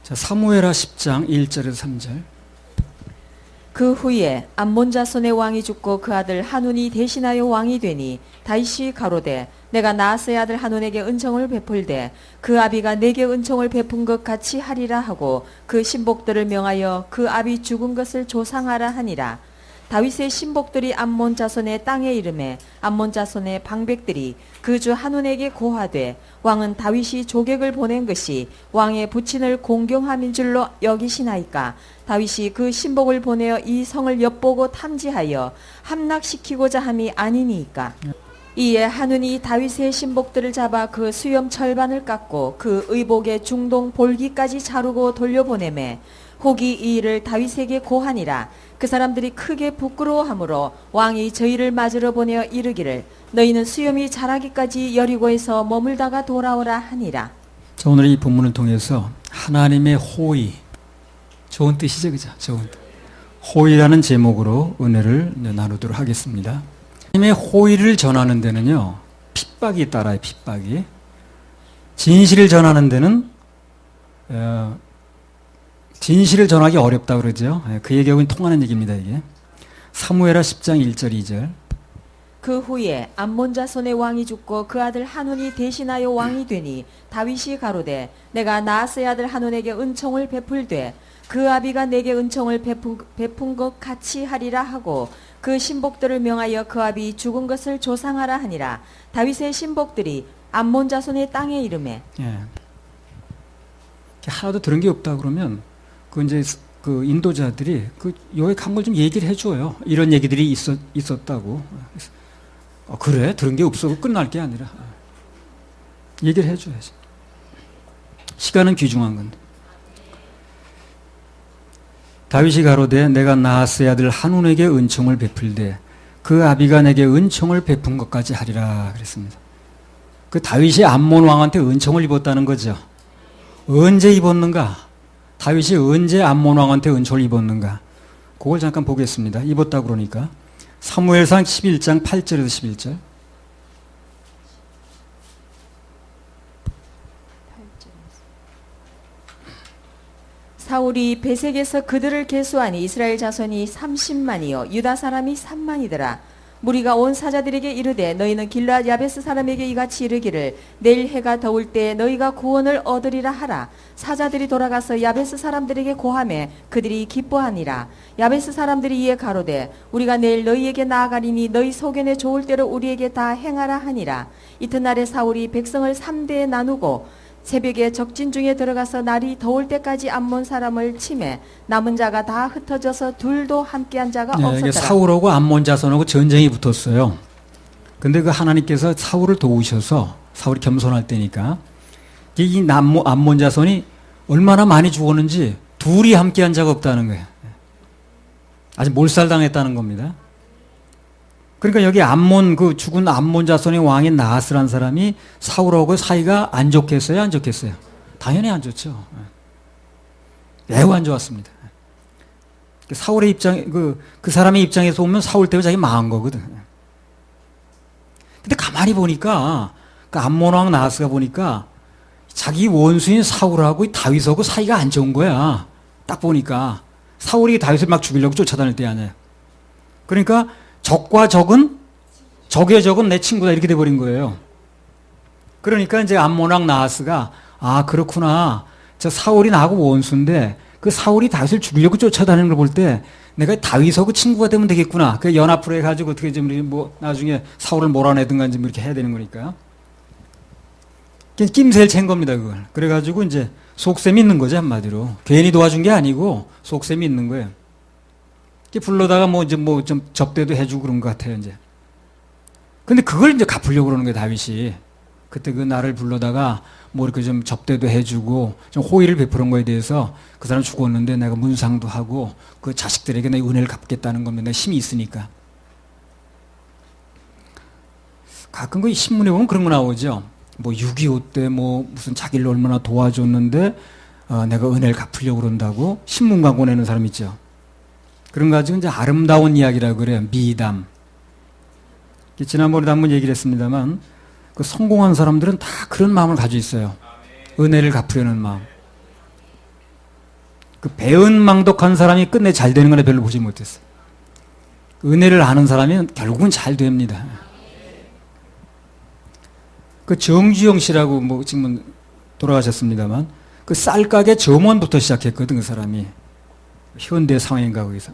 자, 사무엘하 10장 1절에서 3절. 그 후에 암몬 자손의 왕이 죽고 그 아들 하눈이 대신하여 왕이 되니 다윗이 가로되 내가 나아스의 아들 하눈에게 은총을 베풀되 그 아비가 내게 은총을 베푼 것 같이 하리라 하고 그 신복들을 명하여 그 아비 죽은 것을 조상하라 하니라. 다윗의 신복들이 암몬 자손의 땅에 이름에 암몬 자손의 방백들이 그 주 하눈에게 고하되 왕은 다윗이 조객을 보낸 것이 왕의 부친을 공경함인 줄로 여기시나이까. 다윗이 그 신복을 보내어 이 성을 엿보고 탐지하여 함락시키고자 함이 아니니이까. 이에 하눈이 다윗의 신복들을 잡아 그 수염 절반을 깎고 그 의복의 중동 볼기까지 자르고 돌려보내매 혹이 이 일을 다윗에게 고하니라. 그 사람들이 크게 부끄러워하므로 왕이 저희를 맞으러 보내어 이르기를 너희는 수염이 자라기까지 여리고에서 머물다가 돌아오라 하니라. 자, 오늘 이 본문을 통해서 하나님의 호의, 좋은 뜻이죠, 그죠? 좋은 뜻. 호의라는 제목으로 은혜를 나누도록 하겠습니다. 하나님의 호의를 전하는 데는요, 핍박이 따라요, 핍박이. 진실을 전하는 데는 진실을 전하기 어렵다 그러죠. 그 얘기하고는 통하는 얘기입니다, 이게. 사무엘하 10장 1절 2절. 그 후에 암몬 자손의 왕이 죽고 그 아들 하눈이 대신하여 왕이 되니 다윗이 가로되 내가 나아스의 아들 하눈에게 은총을 베풀되 그 아비가 내게 은총을 베푼 것 같이 하리라 하고 그 신복들을 명하여 그 아비 죽은 것을 조상하라 하니라. 다윗의 신복들이 암몬 자손의 땅에 이름에. 예. 하나도 들은 게 없다 그러면 그 이제 그 인도자들이 그 여기 간 걸 좀 얘기를 해줘요. 이런 얘기들이 있었다고. 그래? 들은 게 없어도 끝날 게 아니라 얘기를 해줘야지. 시간은 귀중한 건데. 다윗이 가로되 내가 나아스의 아들 하눈에게 은총을 베풀되 그 아비가 내게 은총을 베푼 것까지 하리라 그랬습니다. 그 다윗이 암몬 왕한테 은총을 입었다는 거죠. 언제 입었는가? 다윗이 언제 암몬 왕한테 은총을 입었는가? 그걸 잠깐 보겠습니다. 입었다 그러니까 사무엘상 11장 8절에서 11절. 사울이 베색에서 그들을 계수하니 이스라엘 자손이 30만이요 유다 사람이 3만이더라. 무리가 온 사자들에게 이르되 너희는 길르앗 야베스 사람에게 이같이 이르기를 내일 해가 더울 때 너희가 구원을 얻으리라 하라. 사자들이 돌아가서 야베스 사람들에게 고하매 그들이 기뻐하니라. 야베스 사람들이 이에 가로되 우리가 내일 너희에게 나아가리니 너희 소견에 좋을 대로 우리에게 다 행하라 하니라. 이튿날에 사울이 백성을 3대에 나누고 새벽에 적진 중에 들어가서 날이 더울 때까지 암몬 사람을 치매 남은 자가 다 흩어져서 둘도 함께한 자가 없었더라. 이게 사울하고 암몬 자손하고 전쟁이 붙었어요. 근데 그 하나님께서 사울을 도우셔서 사울이 겸손할 때니까 이 암몬 자손이 얼마나 많이 죽었는지 둘이 함께한 자가 없다는 거예요. 아주 몰살당했다는 겁니다. 그러니까 여기 암몬 그 죽은 암몬 자손의 왕인 나하스란 사람이 사울하고 사이가 안 좋겠어요, 안 좋겠어요? 당연히 안 좋죠. 매우 안 좋았습니다. 사울의 입장 그 사람의 입장에서 보면 사울 때문에 자기 망한 거거든. 근데 가만히 보니까 그 암몬 왕 나하스가 보니까 자기 원수인 사울하고 다윗하고 사이가 안 좋은 거야. 딱 보니까 사울이 다윗을 막 죽이려고 쫓아다닐 때 아니에요. 그러니까 적과 적은 적의 적은 내 친구다 이렇게 돼버린 거예요. 그러니까 이제 암몬 왕 나하스가 아 그렇구나. 저 사울이 나하고 원수인데 그 사울이 다윗을 죽이려고 쫓아다니는 걸 볼 때 내가 다윗하고 친구가 되면 되겠구나. 그 연합으로 해가지고 어떻게 좀 뭐 나중에 사울을 몰아내든가 좀 이렇게 해야 되는 거니까요. 낌새를 챈 겁니다 그걸. 그래가지고 이제 속셈이 있는 거죠 한마디로. 괜히 도와준 게 아니고 속셈이 있는 거예요. 불러다가 뭐 좀 접대도 해주고 그런 것 같아요, 이제. 근데 그걸 이제 갚으려고 그러는 거예요, 다윗이. 그때 그 나를 불러다가 뭐 이렇게 좀 접대도 해주고 좀 호의를 베푸는 거에 대해서 그 사람 죽었는데 내가 문상도 하고 그 자식들에게 내 은혜를 갚겠다는 겁니다. 내가 힘이 있으니까. 가끔 그 신문에 보면 그런 거 나오죠. 뭐 6.25 때 뭐 무슨 자기를 얼마나 도와줬는데 내가 은혜를 갚으려고 그런다고 신문 광고 내는 사람 있죠. 그런 거 가지고 이제 아름다운 이야기라고 그래요. 미담. 지난번에도 한번 얘기를 했습니다만 그 성공한 사람들은 다 그런 마음을 가지고 있어요. 은혜를 갚으려는 마음. 그 배은망덕한 사람이 끝내 잘 되는 건 별로 보지 못했어요. 은혜를 아는 사람이 결국은 잘 됩니다. 그 정주영 씨라고 뭐 지금은 돌아가셨습니다만 그 쌀가게 점원부터 시작했거든, 그 사람이. 현대 상황인가 거기서.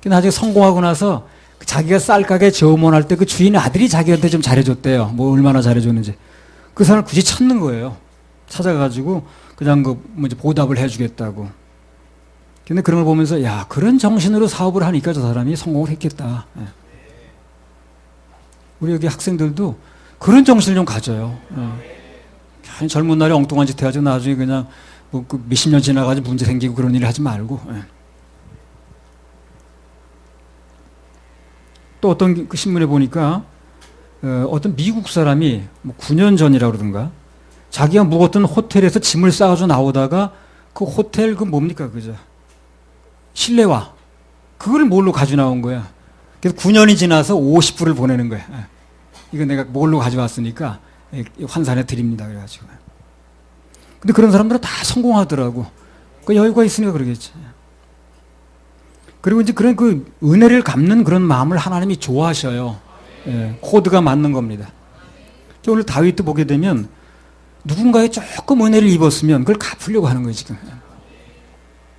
나중에 성공하고 나서 자기가 쌀가게 점원할 때 그 주인 아들이 자기한테 좀 잘해줬대요. 뭐 얼마나 잘해줬는지. 그 사람을 굳이 찾는 거예요. 찾아가지고 그냥 그 뭐지 보답을 해주겠다고. 근데 그런 걸 보면서 야, 그런 정신으로 사업을 하니까 저 사람이 성공을 했겠다. 우리 여기 학생들도 그런 정신을 좀 가져요. 괜히 젊은 날에 엉뚱한 짓 해가지고 나중에 그냥 뭐 그 몇십 년 지나가지고 문제 생기고 그런 일 하지 말고. 또 어떤 그 신문에 보니까 어떤 미국 사람이 뭐 9년 전이라 그러던가 자기가 묵었던 호텔에서 짐을 싸가지고 나오다가 그 호텔 그 뭡니까 그죠? 실내화 그걸 뭘로 가지고 나온 거야. 그래서 9년이 지나서 50불을 보내는 거야. 이거 내가 뭘로 가져왔으니까 환산해 드립니다. 그래가지고. 근데 그런 사람들은 다 성공하더라고. 그 여유가 있으니까 그러겠지. 그리고 이제 그런 그 은혜를 갚는 그런 마음을 하나님이 좋아하셔요. 코드가 맞는 겁니다. 오늘 다윗도 보게 되면 누군가에 조금 은혜를 입었으면 그걸 갚으려고 하는 거예요, 지금.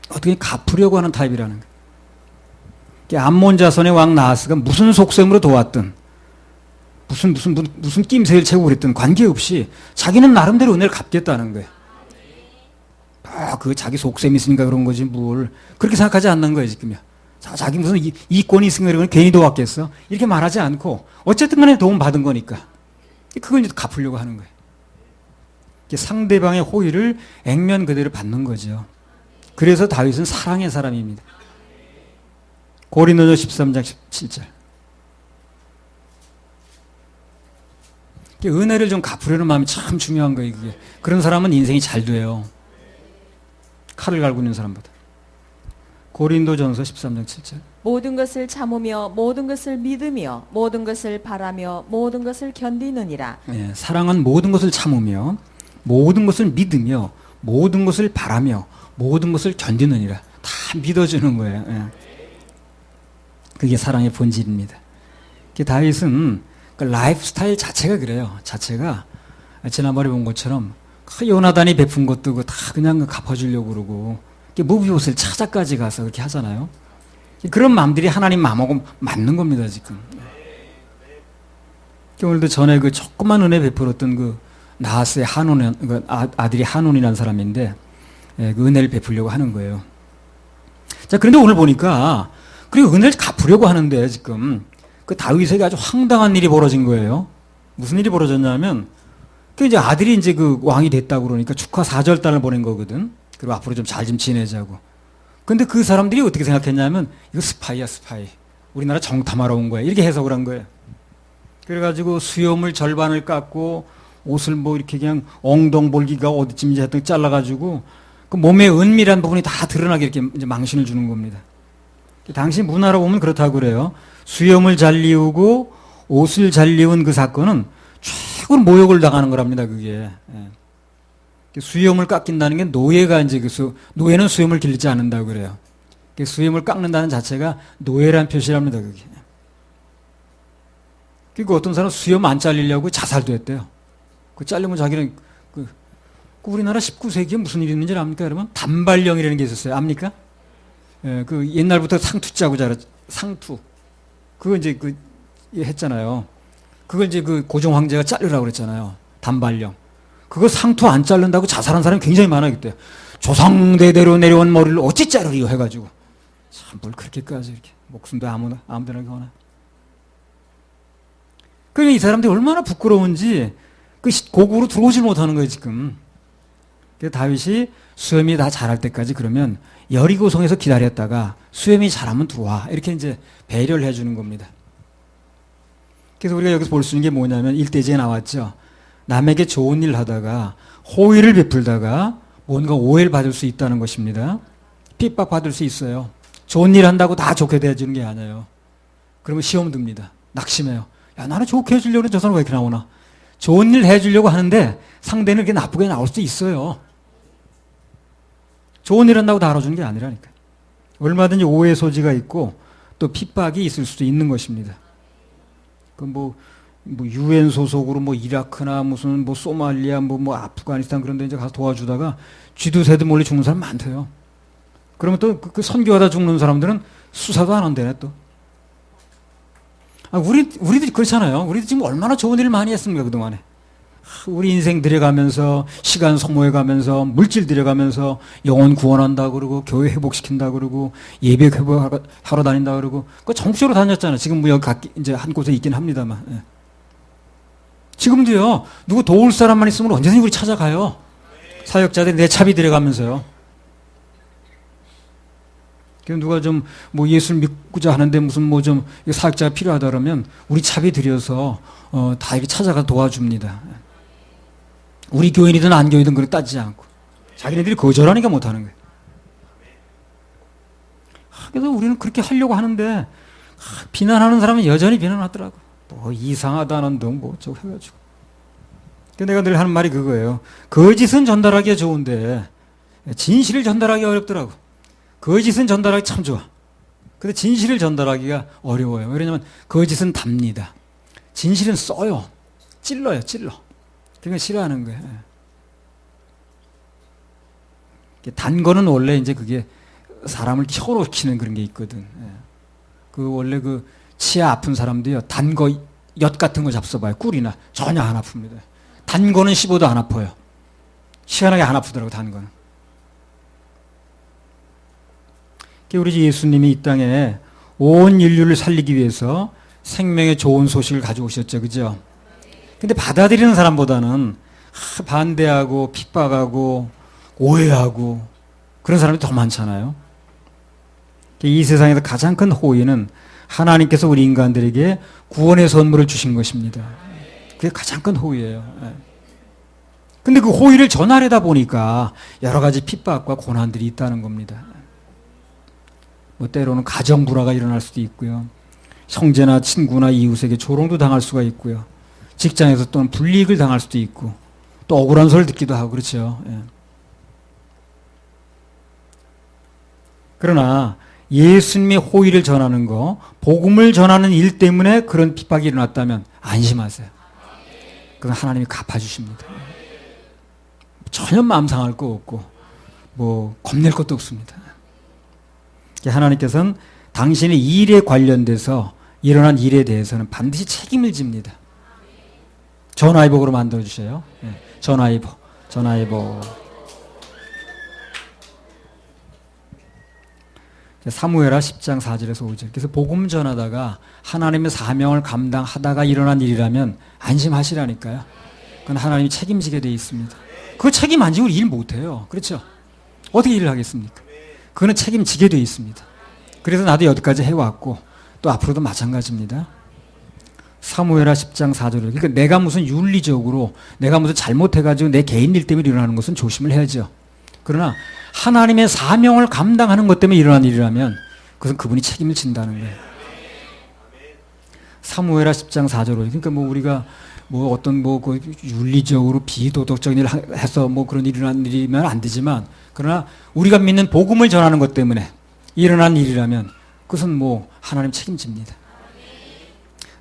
어떻게 갚으려고 하는 타입이라는 거예요. 암몬 자손의 왕 나하스가 무슨 속셈으로 도왔든 무슨 낌새를 채우고 그랬든 관계없이 자기는 나름대로 은혜를 갚겠다는 거예요. 그 자기 속셈이 있으니까 그런 거지 뭘 그렇게 생각하지 않는 거예요, 지금요. 자기 무슨 이권이 있으니까 그런 건 괜히 도왔겠어? 이렇게 말하지 않고 어쨌든 간에 도움 받은 거니까 그걸 이제 갚으려고 하는 거예요. 상대방의 호의를 액면 그대로 받는 거죠. 그래서 다윗은 사랑의 사람입니다. 고린도서 13장 17절. 은혜를 좀 갚으려는 마음이 참 중요한 거예요. 그게. 그런 사람은 인생이 잘 돼요. 칼을 갈고 있는 사람보다. 고린도전서 13장 7절. 모든 것을 참으며 모든 것을 믿으며 모든 것을 바라며 모든 것을 견디느니라. 사랑은 모든 것을 참으며 모든 것을 믿으며 모든 것을 바라며 모든 것을 견디느니라. 다 믿어주는 거예요. 그게 사랑의 본질입니다. 다윗은 그 라이프 스타일 자체가 그래요. 자체가 지난번에 본 것처럼 요나단이 베푼 것도 다 그냥 갚아주려고 그러고 무비옷을 찾아까지 가서 그렇게 하잖아요. 그런 마음들이 하나님 마음하고 맞는 겁니다, 지금. 오늘도 전에 그 조그만 은혜 베풀었던 그 나하스의 한온, 그 아들이 한온이라는 사람인데 그 은혜를 베풀려고 하는 거예요. 자, 그런데 오늘 보니까 그리고 은혜를 갚으려고 하는데 지금 그 다윗에게 아주 황당한 일이 벌어진 거예요. 무슨 일이 벌어졌냐면 그 이제 아들이 이제 그 왕이 됐다고 그러니까 축하 사절단을 보낸 거거든. 그리고 앞으로 좀 잘 좀 지내자고. 근데 그 사람들이 어떻게 생각했냐면 이거 스파이야, 스파이. 우리나라 정탐하러 온 거야. 이렇게 해석을 한 거예요. 그래가지고 수염을 절반을 깎고 옷을 뭐 이렇게 그냥 엉덩볼기가 어디쯤인지 하여튼 잘라가지고 그 몸의 은밀한 부분이 다 드러나게 이렇게 이제 망신을 주는 겁니다. 당시 문화로 보면 그렇다고 그래요. 수염을 잘 이우고 옷을 잘 이운 그 사건은 최고로 모욕을 당하는 거랍니다, 그게. 수염을 깎인다는 게 노예가 이제 노예는 수염을 길지 않는다고 그래요. 수염을 깎는다는 자체가 노예란 표시랍니다, 그게. 그리고 어떤 사람은 수염 안 잘리려고 자살도 했대요. 그 자르면 자기는 그 우리나라 19세기에 무슨 일이 있는지 압니까, 여러분? 단발령이라는 게 있었어요. 압니까? 그 옛날부터 상투자고 상투. 그거 이제 했잖아요. 그걸 이제 그 고종 황제가 자르라고 그랬잖아요. 단발령. 그거 상투 안 자른다고 자살한 사람이 굉장히 많아요, 그때. 조상대대로 내려온 머리를 어찌 자르리요 해가지고. 참, 뭘 그렇게까지 이렇게. 목숨도 아무데나 거나. 그러니까 이 사람들이 얼마나 부끄러운지 그 고국으로 들어오질 못하는 거예요, 지금. 그래서 다윗이 수염이 다 자랄 때까지 그러면 여리고성에서 기다렸다가 수염이 자라면 들어와. 이렇게 이제 배려를 해주는 겁니다. 그래서 우리가 여기서 볼 수 있는 게 뭐냐면 일대지에 나왔죠. 남에게 좋은 일 하다가 호의를 베풀다가 뭔가 오해를 받을 수 있다는 것입니다. 핍박받을 수 있어요. 좋은 일 한다고 다 좋게 대해주는 게 아니에요. 그러면 시험 듭니다. 낙심해요. 야, 나는 좋게 해주려고 했는데 저 사람 왜 이렇게 나오나. 좋은 일 해주려고 하는데 상대는 이렇게 나쁘게 나올 수도 있어요. 좋은 일 한다고 다뤄주는 게 아니라니까요. 얼마든지 오해 소지가 있고 또 핍박이 있을 수도 있는 것입니다. 유엔 소속으로 이라크나 무슨 소말리아 아프가니스탄 그런 데 이제 가서 도와주다가 쥐도 새도 몰래 죽는 사람 많대요. 그러면 또 그 선교하다 죽는 사람들은 수사도 안 한대네 또. 우리도 그렇잖아요. 우리도 지금 얼마나 좋은 일을 많이 했습니까, 그동안에. 우리 인생 들여가면서, 시간 소모해가면서, 물질 들여가면서, 영혼 구원한다 그러고, 교회 회복시킨다 그러고, 예배 회복하러 다닌다 그러고, 그거 전국적으로 다녔잖아요. 지금 여기 이제 한 곳에 있긴 합니다만. 예. 지금도요, 누구 도울 사람만 있으면 언제든지 우리 찾아가요. 사역자들이 내 차비 들여가면서요. 누가 좀 예수를 믿고자 하는데 무슨 좀 사역자가 필요하다 그러면 우리 차비 들여서 다 이렇게 찾아가 도와줍니다. 우리 교인이든 안 교인이든 그렇게 따지지 않고 자기네들이 거절하니까 못하는 거예요. 그래서 우리는 그렇게 하려고 하는데 비난하는 사람은 여전히 비난하더라고. 이상하다는 등 저거 해가지고. 내가 늘 하는 말이 그거예요. 거짓은 전달하기가 좋은데 진실을 전달하기가 어렵더라고. 거짓은 전달하기 참 좋아. 근데 진실을 전달하기가 어려워요. 왜냐면 거짓은 답니다. 진실은 써요. 찔러요, 찔러. 그러니까 싫어하는 거예요. 단 거는 원래 이제 그게 사람을 혀로키는 그런 게 있거든. 원래 치아 아픈 사람도요, 단 거, 엿 같은 거 잡숴봐요. 꿀이나. 전혀 안 아픕니다. 단 거는 씹어도 안 아파요. 희한하게 안 아프더라고, 단 거는. 우리 예수님이 이 땅에 온 인류를 살리기 위해서 생명의 좋은 소식을 가져오셨죠. 그죠? 근데 받아들이는 사람보다는 반대하고 핍박하고 오해하고 그런 사람이 더 많잖아요. 이 세상에서 가장 큰 호의는 하나님께서 우리 인간들에게 구원의 선물을 주신 것입니다. 그게 가장 큰 호의예요. 근데 그 호의를 전하려다 보니까 여러 가지 핍박과 고난들이 있다는 겁니다. 때로는 가정 불화가 일어날 수도 있고요. 형제나 친구나 이웃에게 조롱도 당할 수가 있고요. 직장에서 또는 불이익을 당할 수도 있고 또 억울한 소리를 듣기도 하고 그렇죠. 그러나 예수님의 호의를 전하는 거, 복음을 전하는 일 때문에 그런 핍박이 일어났다면 안심하세요. 그건 하나님이 갚아주십니다. 전혀 마음 상할 거 없고 겁낼 것도 없습니다. 하나님께서는 당신의 일에 관련돼서 일어난 일에 대해서는 반드시 책임을 집니다. 전화위복으로 만들어주세요. 전화위복. 사무엘하 10장 4절에서 5절. 그래서 복음 전하다가 하나님의 사명을 감당하다가 일어난 일이라면 안심하시라니까요. 그건 하나님이 책임지게 되어 있습니다. 그 책임 안 지고 일 못해요. 그렇죠? 어떻게 일을 하겠습니까? 그거는 책임지게 되어 있습니다. 그래서 나도 여기까지 해왔고 또 앞으로도 마찬가지입니다. 사무엘하 10장 4절을. 그러니까 내가 무슨 윤리적으로 내가 무슨 잘못해가지고 내 개인 일 때문에 일어나는 것은 조심을 해야죠. 그러나 하나님의 사명을 감당하는 것 때문에 일어난 일이라면 그것은 그분이 책임을 진다는 거예요. 사무엘하 10장 4절을. 그러니까 우리가 어떤 윤리적으로 비도덕적인 일을 해서 그런 일어난 일이면 안 되지만 그러나 우리가 믿는 복음을 전하는 것 때문에 일어난 일이라면 그것은 하나님 책임집니다.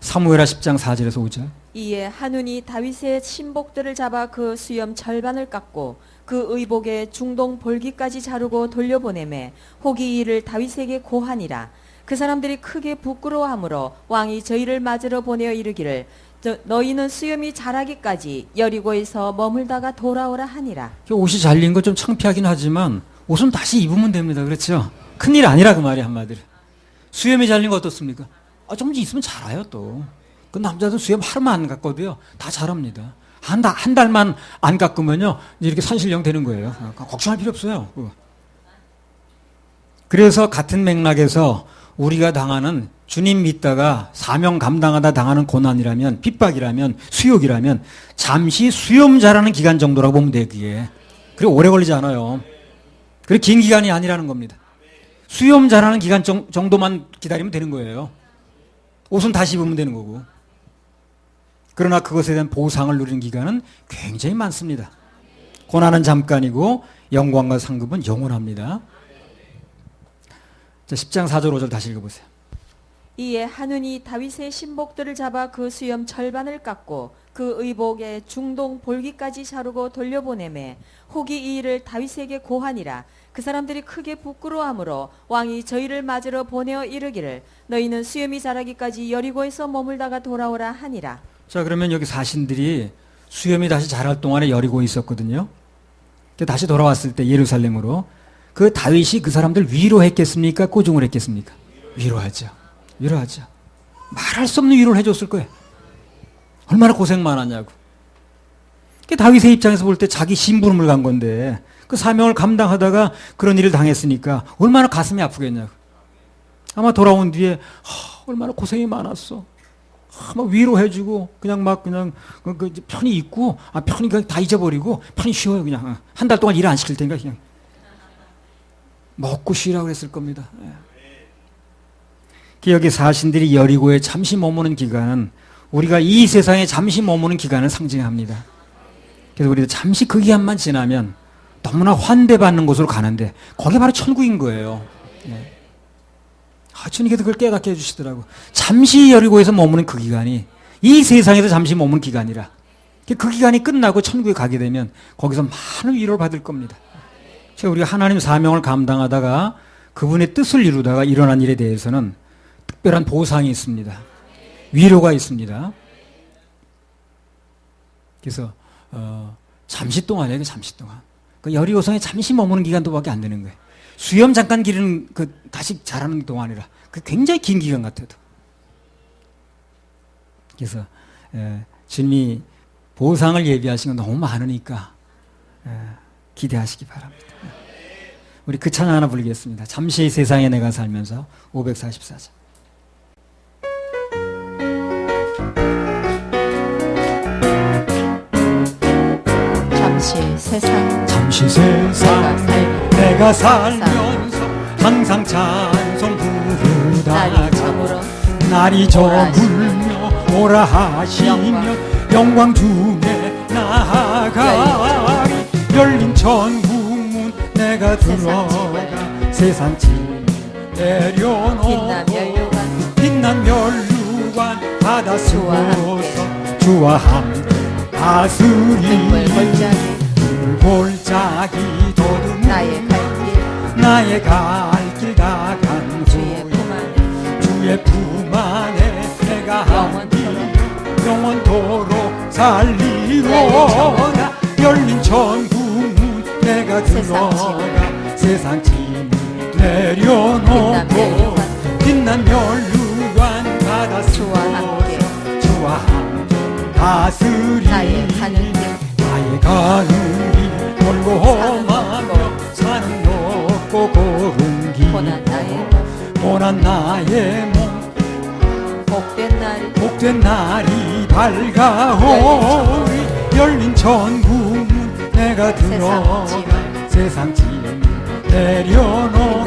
사무엘하 10장 4절에서 5절. 이에 한운이 다윗의 신복들을 잡아 그 수염 절반을 깎고 그 의복의 중동 볼기까지 자르고 돌려보내매 혹이 이를 다윗에게 고하니라. 그 사람들이 크게 부끄러워하므로 왕이 저희를 맞으러 보내어 이르기를 너희는 수염이 자라기까지 여리고에서 머물다가 돌아오라 하니라. 옷이 잘린 거 좀 창피하긴 하지만 옷은 다시 입으면 됩니다. 그렇죠? 큰일 아니라 그 말이 한마디로. 수염이 잘린 거 어떻습니까? 좀 있으면 자라요 또. 그 남자들 수염 하루만 안 깎아도요 다 자랍니다. 한 달만 안 깎으면요 이렇게 산신령 되는 거예요. 걱정할 필요 없어요. 그래서 같은 맥락에서 우리가 당하는 주님 믿다가 사명 감당하다 당하는 고난이라면 핍박이라면 수욕이라면 잠시 수염 자라는 기간 정도라고 보면 돼요. 그게. 그리고 오래 걸리지 않아요. 그리고 긴 기간이 아니라는 겁니다. 수염 자라는 기간 정도만 기다리면 되는 거예요. 옷은 다시 입으면 되는 거고. 그러나 그것에 대한 보상을 누리는 기간은 굉장히 많습니다. 고난은 잠깐이고 영광과 상급은 영원합니다. 자, 10장 4절 5절 다시 읽어보세요. 이에 하눈이 다윗의 신복들을 잡아 그 수염 절반을 깎고 그 의복의 중동 볼기까지 자르고 돌려보내매 혹이 이 일을 다윗에게 고하니라. 그 사람들이 크게 부끄러워하므로 왕이 저희를 맞으러 보내어 이르기를 너희는 수염이 자라기까지 여리고에서 머물다가 돌아오라 하니라. 자, 그러면 여기 사신들이 수염이 다시 자랄 동안에 여리고에 있었거든요. 다시 돌아왔을 때 예루살렘으로 그 다윗이 그 사람들 위로했겠습니까? 꾸중을 했겠습니까? 위로하죠. 위로하죠. 말할 수 없는 위로를 해줬을 거예요. 얼마나 고생 많았냐고. 다윗의 입장에서 볼 때 자기 심부름을 간 건데 그 사명을 감당하다가 그런 일을 당했으니까 얼마나 가슴이 아프겠냐고. 아마 돌아온 뒤에 얼마나 고생이 많았어. 막 위로해주고 그냥 편히 있고 편히 그냥 다 잊어버리고 편히 쉬어요. 그냥 한 달 동안 일 안 시킬 테니까 그냥 먹고 쉬라고 했을 겁니다. 여기 사신들이 여리고에 잠시 머무는 기간은 우리가 이 세상에 잠시 머무는 기간을 상징합니다. 그래서 우리도 잠시 그 기간만 지나면 너무나 환대받는 곳으로 가는데 거기 바로 천국인 거예요. 주님께서 그걸 깨닫게 해주시더라고. 잠시 여리고에서 머무는 그 기간이 이 세상에서 잠시 머무는 기간이라 그 기간이 끝나고 천국에 가게 되면 거기서 많은 위로를 받을 겁니다. 우리가 하나님 사명을 감당하다가 그분의 뜻을 이루다가 일어난 일에 대해서는 특별한 보상이 있습니다. 위로가 있습니다. 그래서 잠시 동안이에요. 잠시 동안. 그 여리고성에 잠시 머무는 기간도밖에 안 되는 거예요. 수염 잠깐 기르는 다시 자라는 동안이라 그 굉장히 긴 기간 같아도. 그래서 주님이 보상을 예비하신 건 너무 많으니까 기대하시기 바랍니다. 우리 그 찬양 하나 부르겠습니다. 잠시 세상에 내가 살면서 544절. 잠시 세상 내가 살면서 항상 찬송 부르다가 날이 저물며 오라 하시며 영광 중에 나아가리. 열린 천국문 내가 들어가 세상 짐 내려놓고 빛난 멸류관 받아 쓰고서 주와 함께 다스리. 골짜기 도둑 나의 갈 길 다 간 주의 품 안에 내가 영원토록 살리로다. 열린 천국문 내가 들어가 세상 짐 내려놓고 빛난 멸류관 받아 쓰고서 주와 함께 다스리. 나의 가는 길 멀고 험하며 산은 높고 고른 길 고난 나의 몸 복된 날이 밝아오리. 열린 천국문 내가 들어가 세상 짐 내려놓고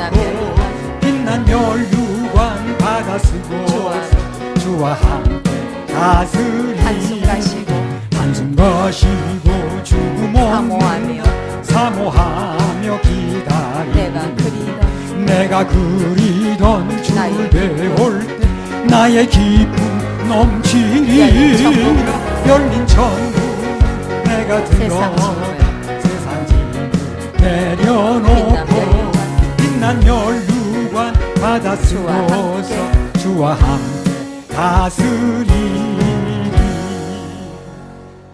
빛난 멸류관 받아 쓰고 주와 함께 다스리. 한숨 가시고 죽음 사모하며 기다리. 내가 그리던 주를 배울 때 나의 기쁨 넘치리. 열린 천국 내가 들어가 세상 짐 내려놓고 빛난 멸류관 받아 쓰고서 주와 함께 다스리리.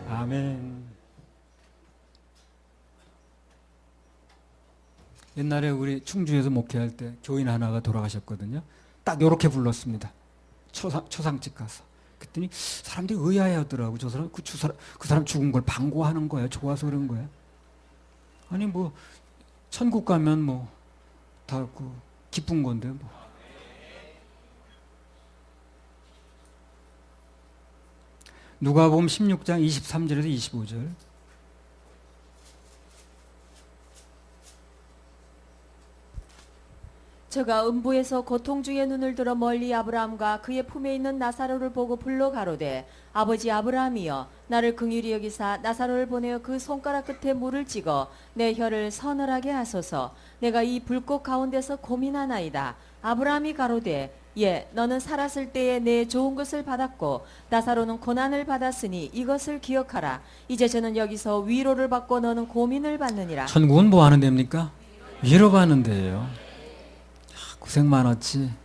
아멘. 옛날에 우리 충주에서 목회할 때 교인 하나가 돌아가셨거든요. 딱 요렇게 불렀습니다. 초상집 가서. 그랬더니 사람들이 의아해 하더라고. 저 사람, 그 사람 죽은 걸 반고하는 거야. 좋아서 그런 거야. 아니, 천국 가면 다 기쁜 건데, 누가복음 16장 23절에서 25절. 저가 음부에서 고통 중에 눈을 들어 멀리 아브라함과 그의 품에 있는 나사로를 보고 불러 가로되 아버지 아브라함이여 나를 긍휼히 여기사 나사로를 보내어 그 손가락 끝에 물을 찍어 내 혀를 서늘하게 하소서. 내가 이 불꽃 가운데서 고민하나이다. 아브라함이 가로되 예, 너는 살았을 때에 내 좋은 것을 받았고 나사로는 고난을 받았으니 이것을 기억하라. 이제 저는 여기서 위로를 받고 너는 고민을 받느니라. 천국은 뭐 하는 데입니까? 위로받는 데예요. 고생 많았지.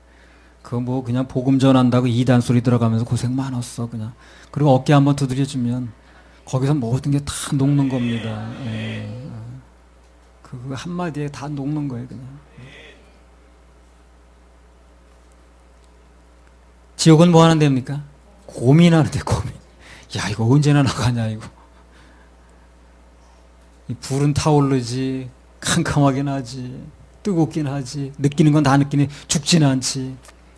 그거 뭐 그냥 복음 전한다고 이단 소리 들어가면서 고생 많았어 그냥. 그리고 어깨 한번 두드려주면 거기서 모든 게 다 녹는 겁니다. 예. 그 한마디에 다 녹는 거예요 그냥. 지옥은 뭐 하는 데입니까? 고민하는데 고민. 야 이거 언제나 나가냐 이거. 이 불은 타오르지 캄캄하긴 하지 뜨겁긴 하지 느끼는 건 다 느끼네 죽지는 않지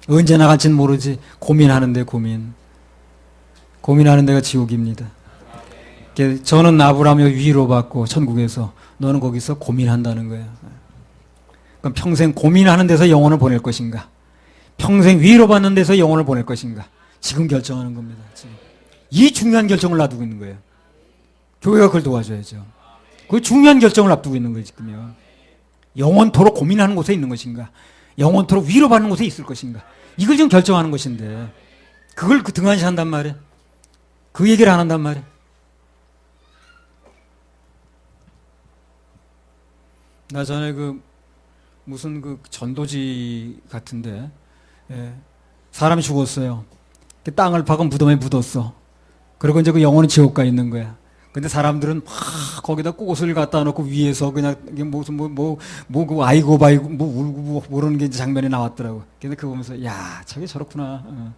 언제 나갈지는 모르지 고민하는데 고민하는 데가 지옥입니다. 저는 아브라함이 위로받고 천국에서 너는 거기서 고민한다는 거예요. 그럼 평생 고민하는 데서 영혼을 보낼 것인가? 평생 위로받는 데서 영혼을 보낼 것인가? 지금 결정하는 겁니다. 지금. 이 중요한 결정을 놔두고 있는 거예요. 교회가 그걸 도와줘야죠. 그 중요한 결정을 앞두고 있는 거예요. 지금요. 영원토록 고민하는 곳에 있는 것인가? 영원토록 위로받는 곳에 있을 것인가? 이걸 지금 결정하는 것인데 그걸 등한시한단 말이에요. 그 얘기를 안 한단 말이에요. 나 전에 무슨 전도지 같은데 사람이 죽었어요. 땅을 파고 무덤에 묻었어. 그리고 이제 그 영혼은 지옥 가 있는 거야. 근데 사람들은 막 거기다 꽃을 갖다 놓고 위에서 그냥 무슨 그 아이고 바이고 울고 모르는 게 이제 장면이 나왔더라고. 근데 그거 보면서 야 저게 저렇구나.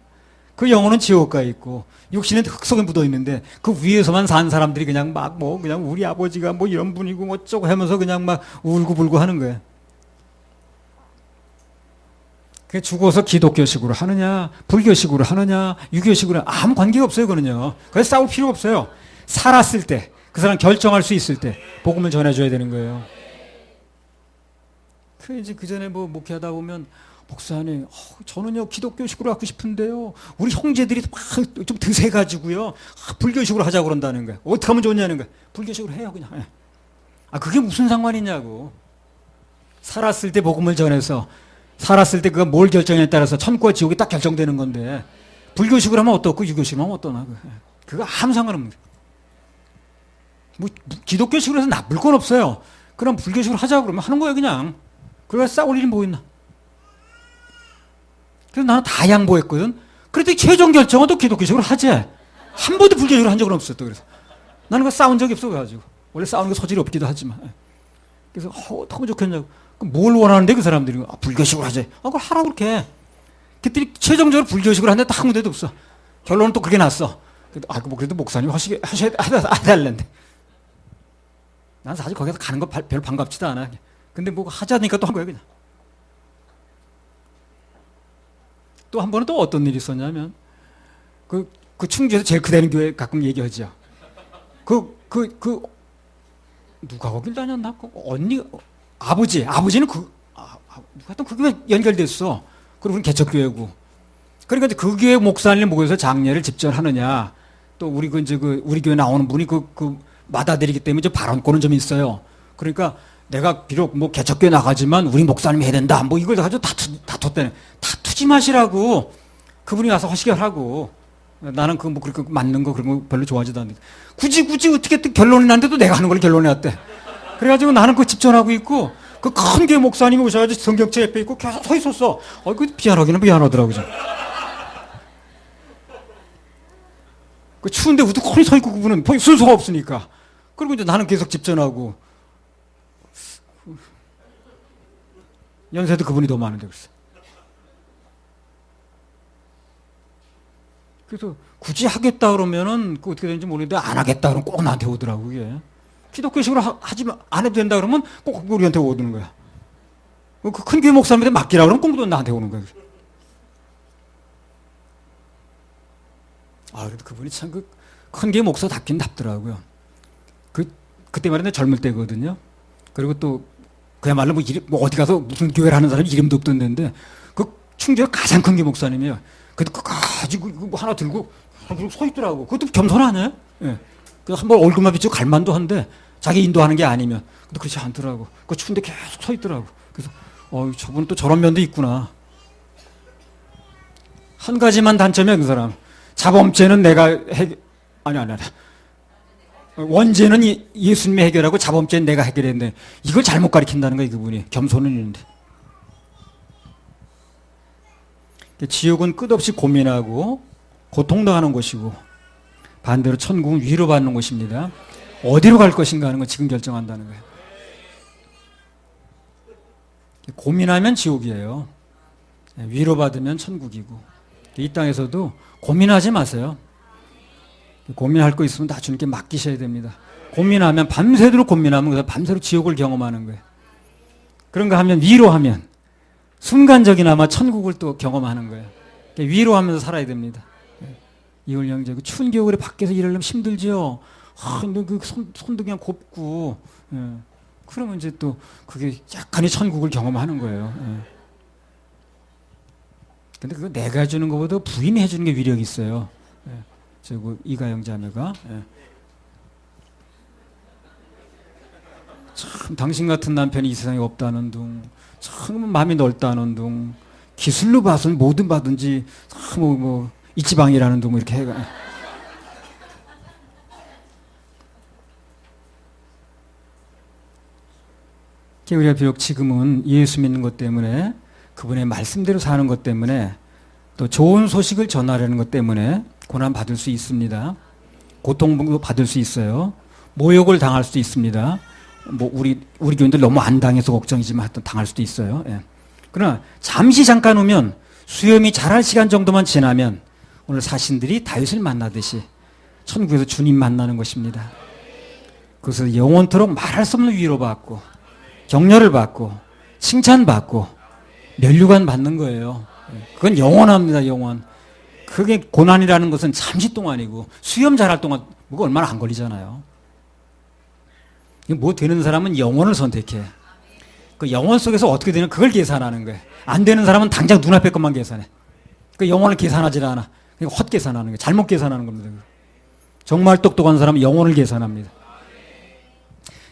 그 영혼은 지옥 가 있고 육신은 흙 속에 묻어 있는데 그 위에서만 산 사람들이 그냥 막 그냥 우리 아버지가 이런 분이고 어쩌고 하면서 그냥 막 울고불고 하는 거야. 그 죽어서 기독교식으로 하느냐, 불교식으로 하느냐, 유교식으로 하느냐, 아무 관계가 없어요, 그거는요. 그래서 싸울 필요가 없어요. 살았을 때, 그 사람 결정할 수 있을 때, 복음을 전해줘야 되는 거예요. 이제 그 전에 목회하다 보면, 목사님, 저는요, 기독교식으로 하고 싶은데요, 우리 형제들이 막 좀 드세가지고요, 불교식으로 하자고 그런다는 거야. 어떻게 하면 좋냐는 거야. 불교식으로 해요, 그냥. 그게 무슨 상관이냐고. 살았을 때 복음을 전해서, 살았을 때 그가 뭘 결정에 따라서 천국과 지옥이 딱 결정되는 건데 불교식으로 하면 어떻고 유교식으로 하면 어떠나 그거 아무 상관없는데 기독교식으로 해서 나쁠 건 없어요. 그럼 불교식으로 하자고 그러면 하는 거예요 그냥. 그래서 싸울 일이 뭐 있나. 그래서 나는 다 양보했거든. 그랬더니 최종 결정은 또 기독교식으로 하지. 한 번도 불교식으로 한 적은 없었어. 그래서 나는 싸운 적이 없어 가지고 원래 싸우는 게 소질이 없기도 하지만 그래서 어떻게 하면 좋겠냐고. 뭘 원하는데 그 사람들이 불교식으로 하지. 그걸 하라고 그렇게. 그랬더니 최종적으로 불교식으로 하는데 딱 아무 데도 없어. 결론은 또 그게 났어. 그래도 목사님 해달랬는데. 난 사실 거기서 가는 거 별로 반갑지도 않아. 근데 하자니까 또 한 거야 그냥. 또 한 번은 또 어떤 일이 있었냐면 그 충주에서 제일 크다는 교회 가끔 얘기하죠. 누가 거길 다녔나? 아버지는 하여튼 그 교회 연결됐어. 그리고 우리는 개척교회고. 그러니까 이제 그 교회 목사님 모여서 장례를 집전하느냐. 또 우리 우리 교회 나오는 분이 맏아들이기 때문에 좀 발언권은 좀 있어요. 그러니까 내가 비록 개척교회 나가지만 우리 목사님이 해야 된다. 이걸 가지고 다퉜다네. 다투지 마시라고. 그분이 와서 허시결하고. 나는 그렇게 맞는 거 그런 거 별로 좋아하지도 않는데. 굳이 어떻게 결론이 났는데도 내가 하는 걸 결론이 났대. 그래가지고 나는 집전하고 있고, 그 큰 교회 목사님이 오셔가지고 성경책 옆에 있고 계속 서 있었어. 미안하기는 미안하더라고. 그 추운데 우두커니 서 있고 그분은 순서가 없으니까. 그리고 이제 나는 계속 집전하고. 연세도 그분이 더 많은데 그랬어. 그래서 굳이 하겠다 그러면은 어떻게 되는지 모르겠는데 안 하겠다 그러면 꼭 나한테 오더라고 그게. 기독교식으로 하지만 안 해도 된다 그러면 꼭 우리한테 오는 거야. 그 큰 교회 목사님한테 맡기라 그러면 꼭 나한테 오는 거야. 그래도 그분이 참 큰 교회 목사답긴 답더라고요. 그때 말인데 젊을 때거든요. 그리고 또 그야말로 어디 가서 무슨 교회를 하는 사람 이름도 없던 데인데 그 충주에 가장 큰 교회 목사님이에요. 그래도 가지고 하나 들고 그리고 서 있더라고. 그것도 겸손 아니에요? 예. 그래서 한번 얼굴만 비추고 갈만도 한데 자기 인도하는 게 아니면. 근데 그렇지 않더라고. 그 추운데 계속 서 있더라고. 그래서 저분 또 저런 면도 있구나. 한 가지만 단점이야 그 사람. 자범죄는 내가 아니. 원죄는 예수님이 해결하고 자범죄는 내가 해결했는데 이걸 잘못 가리킨다는 거야 그분이. 겸손은 있는데. 지옥은 끝없이 고민하고 고통당하는 곳이고 반대로 천국은 위로받는 곳입니다. 어디로 갈 것인가 하는 건 지금 결정한다는 거예요. 고민하면 지옥이에요. 위로받으면 천국이고. 이 땅에서도 고민하지 마세요. 고민할 거 있으면 다 주님께 맡기셔야 됩니다. 고민하면 밤새도록 고민하면 그래서 밤새도록 지옥을 경험하는 거예요. 그런가 하면 위로하면 순간적이나마 천국을 또 경험하는 거예요. 위로하면서 살아야 됩니다. 이월 형제, 추운 겨울에 밖에서 일하려면 힘들죠. 근데 그 손도 그냥 곱고, 그러면 이제 또 그게 약간의 천국을 경험하는 거예요. 근데 그거 내가 해주는 것보다 부인이 해주는 게 위력이 있어요. 이가영 자매가. 참 당신 같은 남편이 이 세상에 없다는 둥, 참 마음이 넓다는 둥, 기술로 봐서는 뭐든 받든지 참 이지방이라는 둥 이렇게 해가. 우리가 비록 지금은 예수 믿는 것 때문에 그분의 말씀대로 사는 것 때문에 또 좋은 소식을 전하려는 것 때문에 고난 받을 수 있습니다. 고통도 받을 수 있어요. 모욕을 당할 수도 있습니다. 우리 교인들 너무 안 당해서 걱정이지만 하여튼 당할 수도 있어요. 그러나 잠시 잠깐 오면 수염이 자랄 시간 정도만 지나면 오늘 사신들이 다윗을 만나듯이 천국에서 주님 만나는 것입니다. 그래서 영원토록 말할 수 없는 위로받고 격려를 받고 칭찬받고 면류관 받는 거예요. 그건 영원합니다. 영원. 그게 고난이라는 것은 잠시 동안이고 수염 자랄 동안 뭐가 얼마나 안 걸리잖아요. 뭐 되는 사람은 영원을 선택해. 그 영원 속에서 어떻게 되는 그걸 계산하는 거예요. 안 되는 사람은 당장 눈앞의 것만 계산해. 그 영원을 계산하지 않아. 그러니까 헛 계산하는 거예요. 잘못 계산하는 겁니다. 정말 똑똑한 사람은 영원을 계산합니다.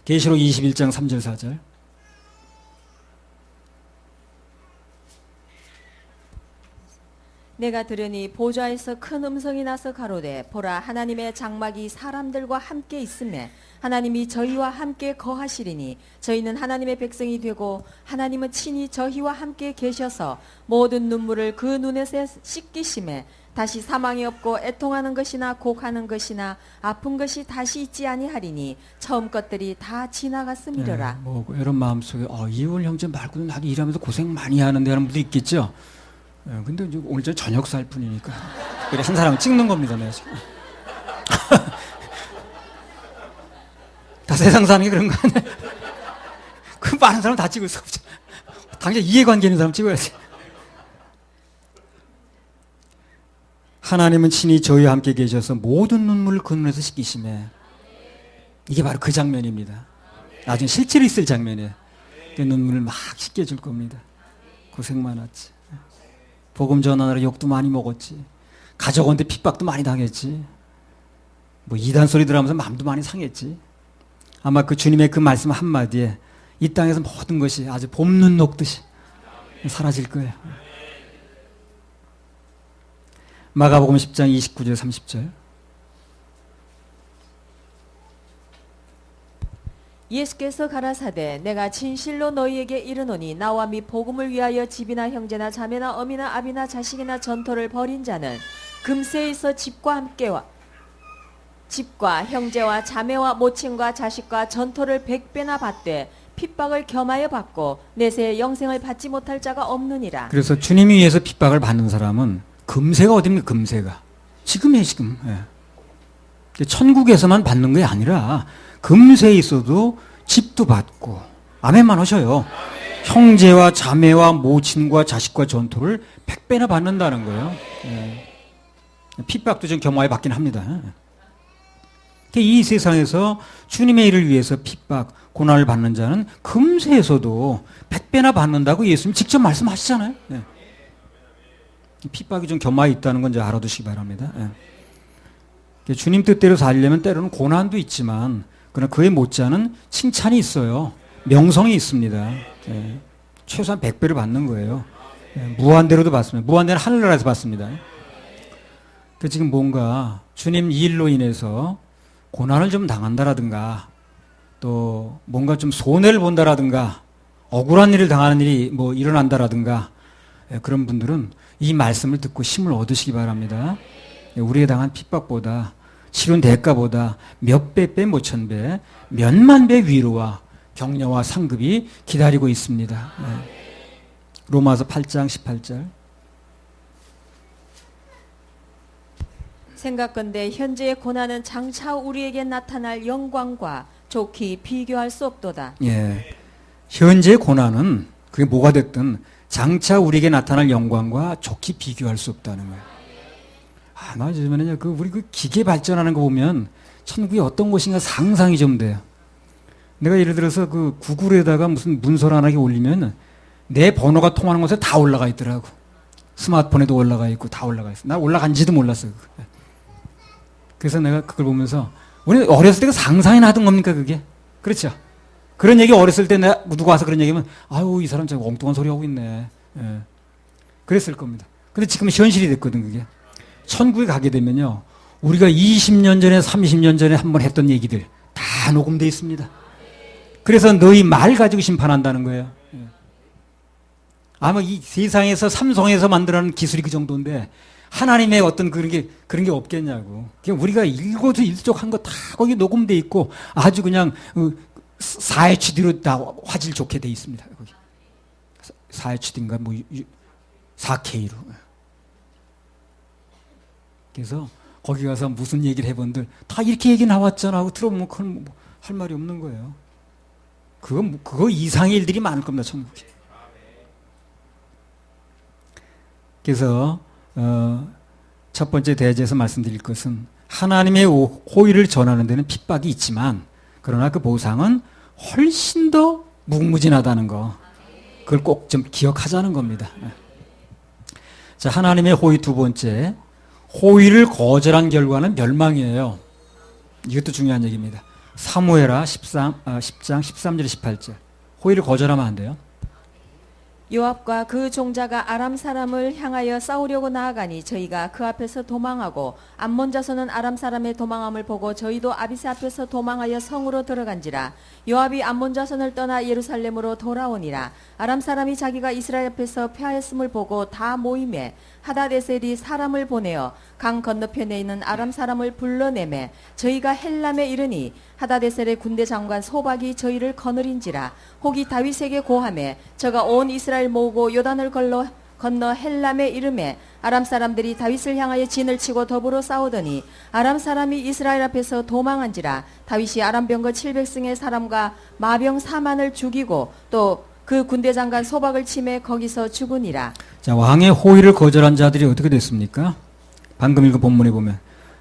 계시록 21장 3절 4절. 내가 들으니 보좌에서 큰 음성이 나서 가로되 보라 하나님의 장막이 사람들과 함께 있음에 하나님이 저희와 함께 거하시리니 저희는 하나님의 백성이 되고 하나님은 친히 저희와 함께 계셔서 모든 눈물을 그 눈에서 씻기심에 다시 사망이 없고 애통하는 것이나 곡하는 것이나 아픈 것이 다시 있지 아니하리니 처음 것들이 다 지나갔음이로라. 이런 마음속에 이월 형제 말고는 나도 일하면서 고생 많이 하는데 하는 분도 있겠죠. 근데 이제 오늘 저녁 살 뿐이니까 그래 한 사람 찍는 겁니다. 내가 지금. 다 세상 사는 게 그런 거 아니야? 그 많은 사람 다 찍을 수 없죠. 당장 이해관계 있는 사람 찍어야지. 하나님은 친히 저희와 함께 계셔서 모든 눈물을 그 눈에서 씻기심에 이게 바로 그 장면입니다. 나중에 실제로 있을 장면이에요. 그 눈물을 막 씻겨줄 겁니다. 고생 많았지. 복음 전하느라 욕도 많이 먹었지. 가족한테 핍박도 많이 당했지. 이단 소리 들으면서 마음도 많이 상했지. 아마 그 주님의 그 말씀 한마디에 이 땅에서 모든 것이 아주 봄눈 녹듯이 사라질 거예요. 마가복음 10장 29절 30절. 예수께서 가라사대 내가 진실로 너희에게 이르노니 나와 및 복음을 위하여 집이나 형제나 자매나 어미나 아비나 자식이나 전토를 벌인 자는 금세에 있어 집과 형제와 자매와 모친과 자식과 전토를 100배나 받되 핍박을 겸하여 받고 내세에 영생을 받지 못할 자가 없느니라. 그래서 주님이 위해서 핍박을 받는 사람은 금세가 어딥니까? 금세가 지금이에요. 지금. 천국에서만 받는 게 아니라 금세에 있어도 집도 받고. 아멘만 하셔요. 형제와 자매와 모친과 자식과 전토를 100배나 받는다는 거예요. 핍박도 좀 겸하여 받긴 합니다. 이 세상에서 주님의 일을 위해서 핍박, 고난을 받는 자는 금세에서도 100배나 받는다고 예수님 직접 말씀하시잖아요. 핍박이 좀 겸하여 있다는 건 이제 알아두시기 바랍니다. 주님 뜻대로 살려면 때로는 고난도 있지만 그러나 그에 못지않은 칭찬이 있어요. 명성이 있습니다. 예. 최소한 100배를 받는 거예요. 예. 무한대로도 받습니다. 무한대는 하늘나라에서 받습니다. 그 지금 뭔가 주님 이 일로 인해서 고난을 좀 당한다라든가 또 뭔가 좀 손해를 본다라든가 억울한 일을 당하는 일이 뭐 일어난다라든가 예. 그런 분들은 이 말씀을 듣고 힘을 얻으시기 바랍니다. 우리에 당한 핍박보다 치른 대가보다 몇 배, 못 천 배, 몇만 배 위로와 격려와 상급이 기다리고 있습니다. 네. 로마서 8장 18절. 생각건대 현재의 고난은 장차 우리에게 나타날 영광과 좋게 비교할 수 없도다. 예. 현재의 고난은 그게 뭐가 됐든 장차 우리에게 나타날 영광과 좋게 비교할 수 없다는 거예요. 나 요즘에는요, 우리 기계 발전하는 거 보면 천국이 어떤 곳인가 상상이 좀 돼요. 내가 예를 들어서 구글에다가 무슨 문서를 하나 올리면 내 번호가 통하는 곳에 다 올라가 있더라고. 스마트폰에도 올라가 있고 다 올라가 있어. 나 올라간지도 몰랐어. 그래서 내가 그걸 보면서 우리 어렸을 때 상상이나 하던 겁니까 그게? 그렇죠? 그런 얘기 어렸을 때 내가 누가 와서 그런 얘기하면 아유 이 사람 참 엉뚱한 소리 하고 있네. 예. 그랬을 겁니다. 근데 지금 현실이 됐거든 그게. 천국에 가게 되면요. 우리가 20년 전에 30년 전에 한번 했던 얘기들 다 녹음되어 있습니다. 그래서 너희 말 가지고 심판한다는 거예요. 아마 이 세상에서 삼성에서 만들어낸 기술이 그 정도인데 하나님의 어떤 그런 게 없겠냐고. 그냥 우리가 일거수일투족한 거 다 거기 녹음되어 있고 아주 그냥 4HD로 다 화질 좋게 되어 있습니다. 거기 4HD인가 뭐 4K로. 그래서 거기 가서 무슨 얘기를 해본들 다 이렇게 얘기 나왔잖아 하고 들어보면 그건 뭐 할 말이 없는 거예요. 그거 이상의 일들이 많을 겁니다, 천국에. 그래서 첫 번째 대제에서 말씀드릴 것은 하나님의 호의를 전하는 데는 핍박이 있지만 그러나 그 보상은 훨씬 더 무궁무진하다는 거. 그걸 꼭 좀 기억하자는 겁니다. 자, 하나님의 호의 두 번째. 호의를 거절한 결과는 멸망이에요. 이것도 중요한 얘기입니다. 사무엘하 10장 13절 18절. 호의를 거절하면 안 돼요. 요압과 그 종자가 아람 사람을 향하여 싸우려고 나아가니 저희가 그 앞에서 도망하고 암몬 자손은 아람 사람의 도망함을 보고 저희도 아비새 앞에서 도망하여 성으로 들어간지라. 요압이 암몬 자손을 떠나 예루살렘으로 돌아오니라. 아람 사람이 자기가 이스라엘 앞에서 패하였음을 보고 다 모임에 하다데셀이 사람을 보내어 강 건너편에 있는 아람 사람을 불러내매 저희가 헬람에 이르니 하다데셀의 군대 장관 소박이 저희를 거느린지라. 혹이 다윗에게 고하매 저가 온 이스라엘 모으고 요단을 건너 헬람에 이르매 아람 사람들이 다윗을 향하여 진을 치고 더불어 싸우더니 아람 사람이 이스라엘 앞에서 도망한지라. 다윗이 아람 병거 700승의 사람과 마병 4만을 죽이고 또 그 군대 장관 소박을 치매 거기서 죽으니라. 자, 왕의 호의를 거절한 자들이 어떻게 됐습니까? 방금 읽은 본문에 보면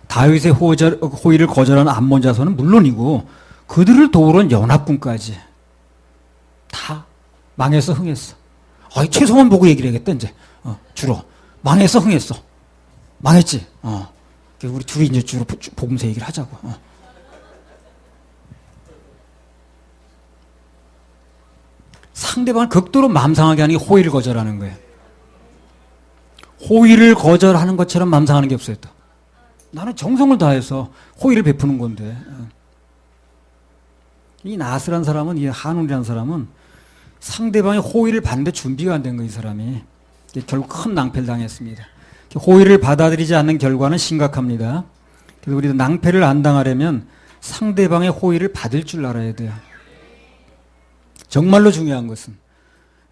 다윗의 호의를 거절한 암몬 자손은 물론이고 그들을 도우러 연합군까지 다 망해서 흥했어. 최소한 보고 얘기를 해야겠다 이제. 주로 망해서 흥했어. 망했지. 우리 둘이 이제 주로 복음서 얘기를 하자고. 상대방을 극도로 마음 상하게 하는 게 호의를 거절하는 거예요. 호의를 거절하는 것처럼 마음 상하는 게 없어요. 또. 나는 정성을 다해서 호의를 베푸는 건데. 이 나스란 사람은, 이 한운이라는 사람은 상대방의 호의를 받는데 준비가 안 된 거예요, 이 사람이. 결국 큰 낭패를 당했습니다. 호의를 받아들이지 않는 결과는 심각합니다. 그래서 우리도 낭패를 안 당하려면 상대방의 호의를 받을 줄 알아야 돼요. 정말로 중요한 것은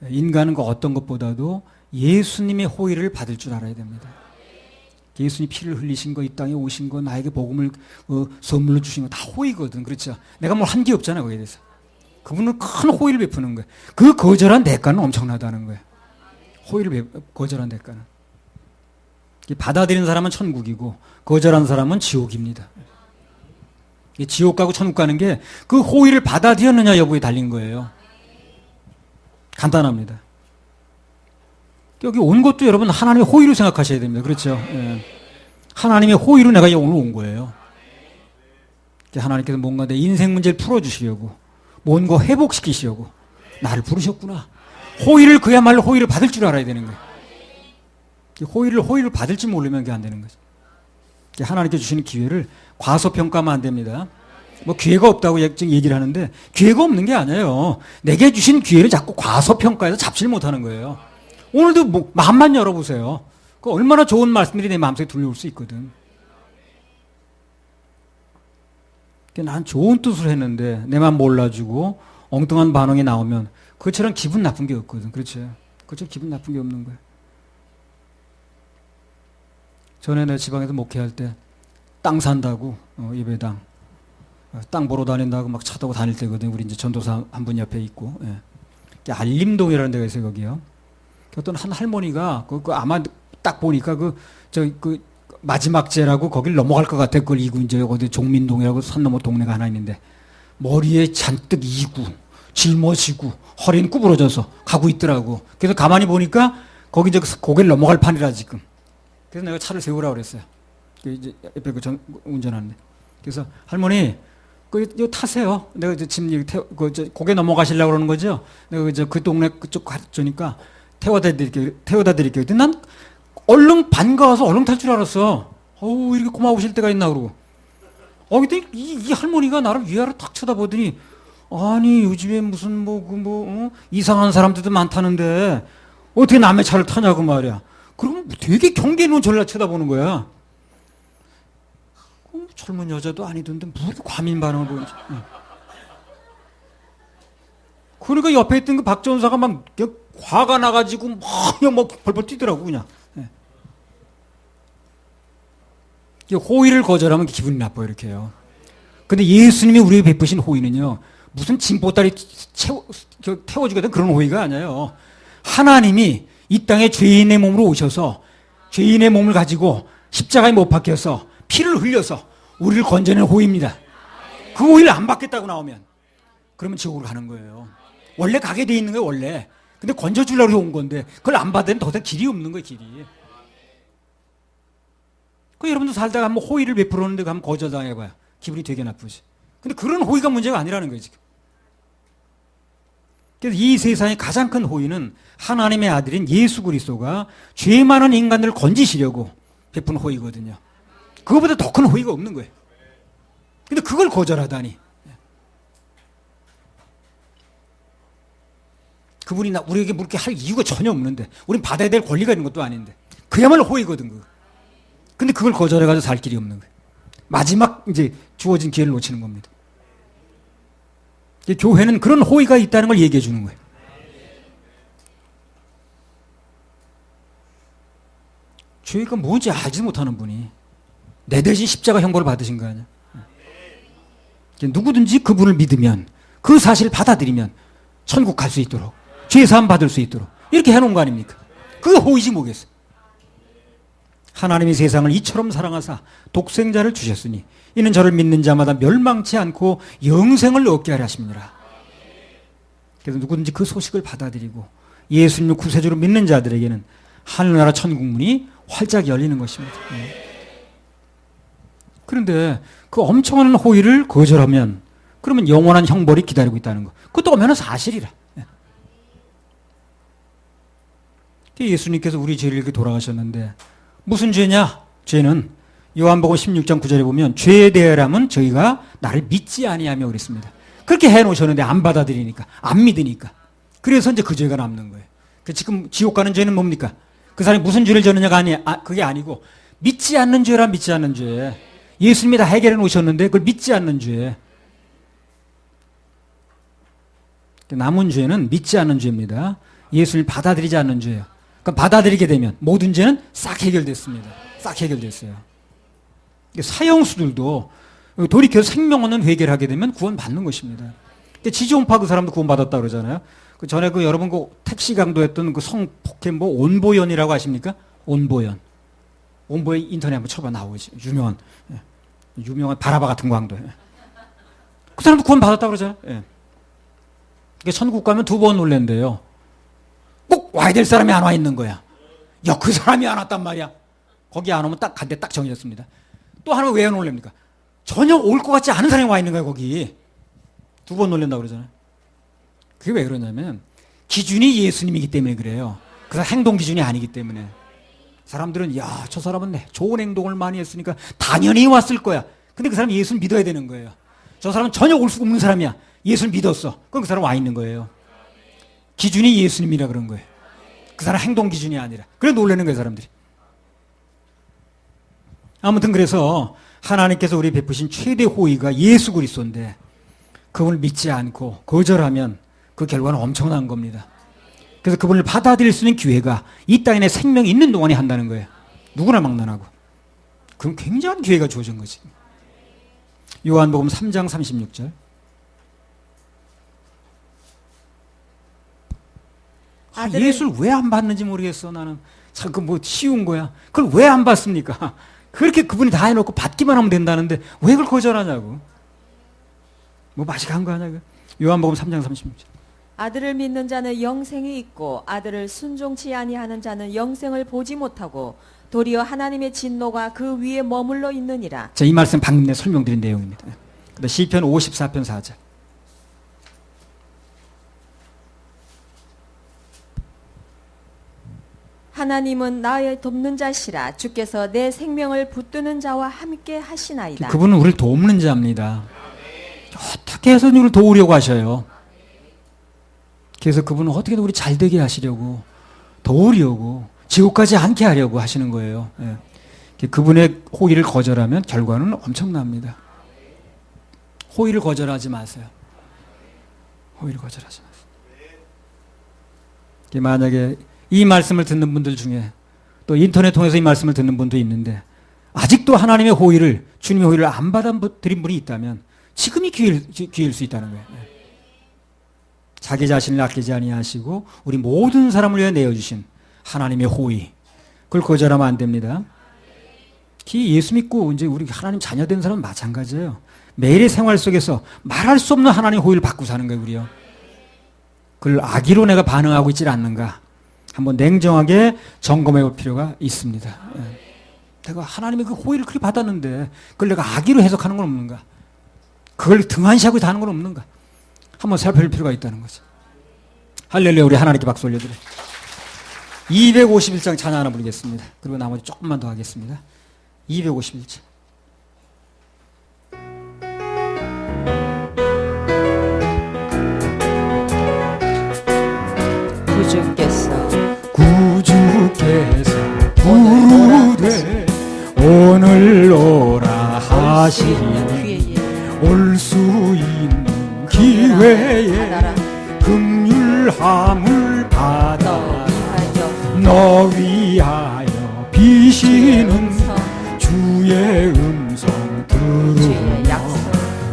인간은 그 어떤 것보다도 예수님의 호의를 받을 줄 알아야 됩니다. 예수님이 피를 흘리신 거, 이 땅에 오신 거, 나에게 복음을 선물로 주신 거 다 호의거든. 그렇죠? 내가 뭘 한 게 없잖아, 거기에 대해서. 그분은 큰 호의를 베푸는 거예요. 그 거절한 대가는 엄청나다는 거예요. 호의를 거절한 대가는. 받아들이는 사람은 천국이고 거절한 사람은 지옥입니다. 지옥 가고 천국 가는 게 그 호의를 받아들였느냐 여부에 달린 거예요. 간단합니다. 여기 온 것도 여러분 하나님의 호의로 생각하셔야 됩니다. 그렇죠? 예. 하나님의 호의로 내가 오늘 온 거예요. 하나님께서 뭔가 내 인생 문제를 풀어주시려고, 뭔가 회복시키시려고 나를 부르셨구나. 호의를, 그야말로 호의를 받을 줄 알아야 되는 거예요. 호의를 받을지 모르면 그게 안 되는 거죠. 하나님께 주시는 기회를 과소평가하면 안 됩니다. 뭐 기회가 없다고 얘기를 하는데 기회가 없는 게 아니에요. 내게 주신 기회를 자꾸 과소평가해서 잡지를 못하는 거예요. 오늘도 뭐 마음만 열어보세요. 그 얼마나 좋은 말씀들이 내 마음속에 들려올 수 있거든. 난 좋은 뜻으로 했는데 내 마음 몰라주고 엉뚱한 반응이 나오면 그처럼 기분 나쁜 게 없거든. 그렇죠? 그처럼 기분 나쁜 게 없는 거예요. 전에 내 지방에서 목회할 때 땅 산다고 예배당 땅 보러 다닌다고 막 차 타고 다닐 때거든. 우리 이제 전도사 한 분 옆에 있고, 예. 알림동이라는 데가 있어요. 거기요. 어떤 한 할머니가 그 아마 딱 보니까 그 마지막 제라고 거길 넘어갈 것 같아. 그걸 이구 이제 어디 종민동이라고 산 너머 동네가 하나 있는데 머리에 잔뜩 이구, 짊어지고 허리는 구부러져서 가고 있더라고. 그래서 가만히 보니까 거기 이제 고개를 넘어갈 판이라 지금. 그래서 내가 차를 세우라고 그랬어요. 이제 옆에 운전하는데. 그래서 할머니, 이거 타세요. 내가 이제 지금 고개 넘어가시려고 그러는 거죠. 내가 이제 그 동네 그쪽 가주니까 태워다 드릴게요. 근데 난 얼른 반가워서 얼른 탈 줄 알았어. 어우, 이렇게 고마우실 때가 있나 그러고. 근데 이 할머니가 나를 위아래 탁 쳐다보더니, 아니, 요즘에 무슨 이상한 사람들도 많다는데 어떻게 남의 차를 타냐고 말이야. 그러면 되게 경계 있는 저를 쳐다보는 거야. 젊은 여자도 아니던데 무슨 과민 반응을 보는지. 그러니까 옆에 있던 그 박전사가 막 화가 나가지고 막 벌벌 뛰더라고 그냥. 호의를 거절하면 기분이 나빠요 이렇게요. 근데 예수님이 우리에게 베푸신 호의는요, 무슨 짐보따리 태워주거든 그런 호의가 아니에요. 하나님이 이 땅에 죄인의 몸으로 오셔서 죄인의 몸을 가지고 십자가에 못 박혀서 피를 흘려서 우리를 건져낸 호의입니다. 그 호의를 안 받겠다고 나오면 그러면 지옥으로 가는 거예요. 원래 가게 돼 있는 거예요 원래. 근데 건져주려고 온 건데 그걸 안 받으면 더 이상 길이 없는 거예요 길이. 여러분도 살다가 한번 호의를 베풀었는데 한번 거절당해봐요. 기분이 되게 나쁘지. 근데 그런 호의가 문제가 아니라는 거예요 지금. 그래서 이 세상의 가장 큰 호의는 하나님의 아들인 예수 그리스도가 죄 많은 인간들을 건지시려고 베푼 호의거든요. 그거보다 더 큰 호의가 없는 거예요. 근데 그걸 거절하다니. 그분이 우리에게 그렇게 할 이유가 전혀 없는데, 우린 받아야 될 권리가 있는 것도 아닌데, 그야말로 호의거든 그거. 근데 그걸 거절해가지고 살 길이 없는 거예요. 마지막 이제 주어진 기회를 놓치는 겁니다. 교회는 그런 호의가 있다는 걸 얘기해 주는 거예요. 죄가 뭔지 알지 못하는 분이 내 대신 십자가 형벌을 받으신 거 아니야. 누구든지 그분을 믿으면, 그 사실을 받아들이면 천국 갈 수 있도록, 죄사함 받을 수 있도록 이렇게 해놓은 거 아닙니까? 그게 호의지 뭐겠어. 하나님이 세상을 이처럼 사랑하사 독생자를 주셨으니 이는 저를 믿는 자마다 멸망치 않고 영생을 얻게 하려 하심이니라. 그래서 누구든지 그 소식을 받아들이고 예수님을 구세주로 믿는 자들에게는 하늘나라 천국문이 활짝 열리는 것입니다. 그런데 그 엄청난 호의를 거절하면 그러면 영원한 형벌이 기다리고 있다는 거. 그것도 엄연한 사실이라. 예수님께서 우리 죄를 이렇게 돌아가셨는데 무슨 죄냐? 죄는 요한복음 16장 9절에 보면 죄에 대하여라면 저희가 나를 믿지 아니하며 그랬습니다. 그렇게 해놓으셨는데 안 받아들이니까, 안 믿으니까. 그래서 이제 그 죄가 남는 거예요. 지금 지옥 가는 죄는 뭡니까? 그 사람이 무슨 죄를 졌느냐가 그게 아니고 믿지 않는 죄라. 믿지 않는 죄. 예수님이 다 해결해 놓으셨는데 그걸 믿지 않는 죄. 남은 죄는 믿지 않는 죄입니다. 예수님을 받아들이지 않는 죄예요. 그러니까 받아들이게 되면 모든 죄는 싹 해결됐습니다. 싹 해결됐어요. 사형수들도 돌이켜 생명 얻는 회개를 하게 되면 구원받는 것입니다. 지지온파 그 사람도 구원받았다 그러잖아요. 그 전에 여러분 택시 강도했던 그 성폭행 온보연이라고 아십니까? 온보연 인터넷 한번 쳐봐 나오지. 유명한 바라바 같은 강도. 그 사람도 구원받았다 그러잖아요. 천국 가면 2번 놀랜대요. 꼭 와야 될 사람이 안 와 있는 거야. 그 사람이 안 왔단 말이야. 거기 안 오면 딱 간대 딱 정해졌습니다. 또 하나 왜 놀랍니까? 전혀 올 것 같지 않은 사람이 와 있는 거예요, 거기. 2번 놀란다고 그러잖아요. 그게 왜 그러냐면 기준이 예수님이기 때문에 그래요. 그래서 행동 기준이 아니기 때문에. 사람들은 야, 저 사람은 좋은 행동을 많이 했으니까 당연히 왔을 거야. 근데 그 사람 예수를 믿어야 되는 거예요. 저 사람은 전혀 올 수 없는 사람이야. 예수를 믿었어. 그럼 그 사람 와 있는 거예요. 기준이 예수님이라 그런 거예요. 그 사람 행동 기준이 아니라. 그래 놀라는 거예요, 사람들이. 아무튼 그래서 하나님께서 우리 베푸신 최대 호의가 예수 그리스도인데 그분을 믿지 않고 거절하면 그 결과는 엄청난 겁니다. 그래서 그분을 받아들일 수 있는 기회가 이 땅에 생명이 있는 동안에 한다는 거예요. 누구나 막론하고. 그럼 굉장한 기회가 주어진 거지. 요한복음 3장 36절. 예수를 왜 안 받는지 모르겠어. 나는 참 그 뭐 쉬운 거야. 그걸 왜 안 받습니까? 그렇게 그분이 다 해놓고 받기만 하면 된다는데 왜 그걸 거절하냐고. 뭐 맛이 간 거 아냐고. 요한복음 3장 36절. 아들을 믿는 자는 영생이 있고 아들을 순종치 아니하는 자는 영생을 보지 못하고 도리어 하나님의 진노가 그 위에 머물러 있느니라. 자, 이 말씀 방금 내가 설명드린 내용입니다. 그다음 시편 54편 4절. 하나님은 나의 돕는 자시라. 주께서 내 생명을 붙드는 자와 함께 하시나이다. 그분은 우리를 돕는 자입니다. 어떻게 해서 우리를 도우려고 하셔요. 그래서 그분은 어떻게든 우리 잘 되게 하시려고, 도우려고, 지옥 가지 않게 하려고 하시는 거예요. 예. 그분의 호의를 거절하면 결과는 엄청납니다. 호의를 거절하지 마세요. 호의를 거절하지 마세요. 만약에 이 말씀을 듣는 분들 중에 또 인터넷 통해서 이 말씀을 듣는 분도 있는데 아직도 하나님의 호의를, 주님의 호의를 안 받아들인 분이 있다면 지금이 기회일 수 있다는 거예요. 자기 자신을 아끼지 아니하시고 우리 모든 사람을 위해 내어주신 하나님의 호의, 그걸 거절하면 안 됩니다. 특히 예수 믿고 이제 우리 하나님 자녀 된 사람은 마찬가지예요. 매일의 생활 속에서 말할 수 없는 하나님의 호의를 받고 사는 거예요, 우리요. 그걸 악의로 내가 반응하고 있지 않는가 한번 냉정하게 점검해 볼 필요가 있습니다. 내가 하나님의 그 호의를 그렇게 받았는데 그걸 내가 악의로 해석하는 건 없는가? 그걸 등한시하고 다는 건 없는가? 한번 살펴볼 필요가 있다는 거죠. 할렐루야. 우리 하나님께 박수 올려드려요. 251장 찬양 하나 부르겠습니다. 그리고 나머지 조금만 더 하겠습니다. 251장. 구주께서 부르되 오늘 오라 하시니 올 수 있는 기회에 긍휼함을 받아 너 위하여 비시는 주의 음성 들으며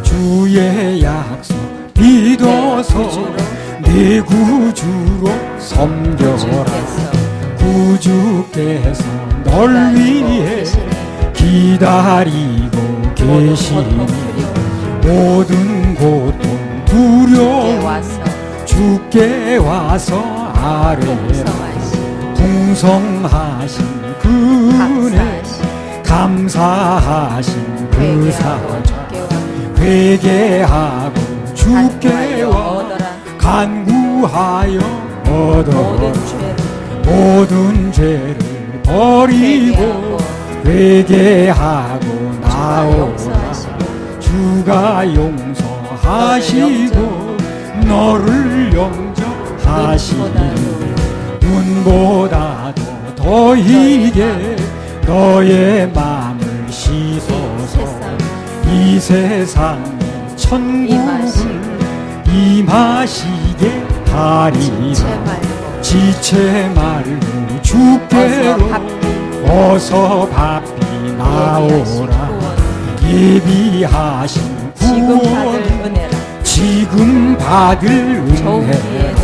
주의 약속 믿어서 내 구주로 섬겨라. 구주께서 널 위해 기다리고 계시니 모든 고통 두려움 주께 와서 아뢰라. 풍성하신 그 은혜 감사하신 그 사랑 회개하고 주께 와 간구하여 얻어라. 모든 죄를 버리고 회개하고 나오라. 주가 용서하시고 너를 영접하시니 눈보다도 더 희게 너의 마음을 씻어서 이 세상에 천국을 임하시게 하리라. 지체 말고 주께로 어서 바삐 나오라. 예비하신 구원 지금 받을 은혜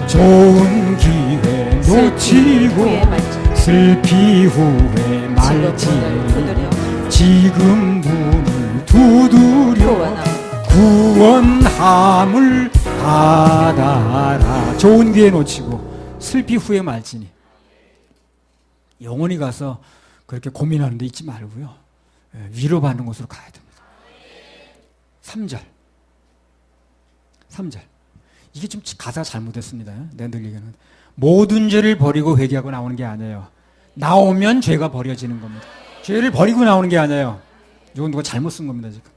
좋은 기회 놓치고 슬피 후회 말지 지금 문을 두드려 구원함을 받아라. 좋은 기회 놓치고 슬피 후회 말지니 영원히 가서 그렇게 고민하는 데 있지 말고요. 위로받는 곳으로 가야 됩니다. 3절. 3절. 이게 좀 가사가 잘못됐습니다. 내가 늘 얘기하는 모든 죄를 버리고 회개하고 나오는 게 아니에요. 나오면 죄가 버려지는 겁니다. 죄를 버리고 나오는 게 아니에요. 이건 누가 잘못 쓴 겁니다, 지금.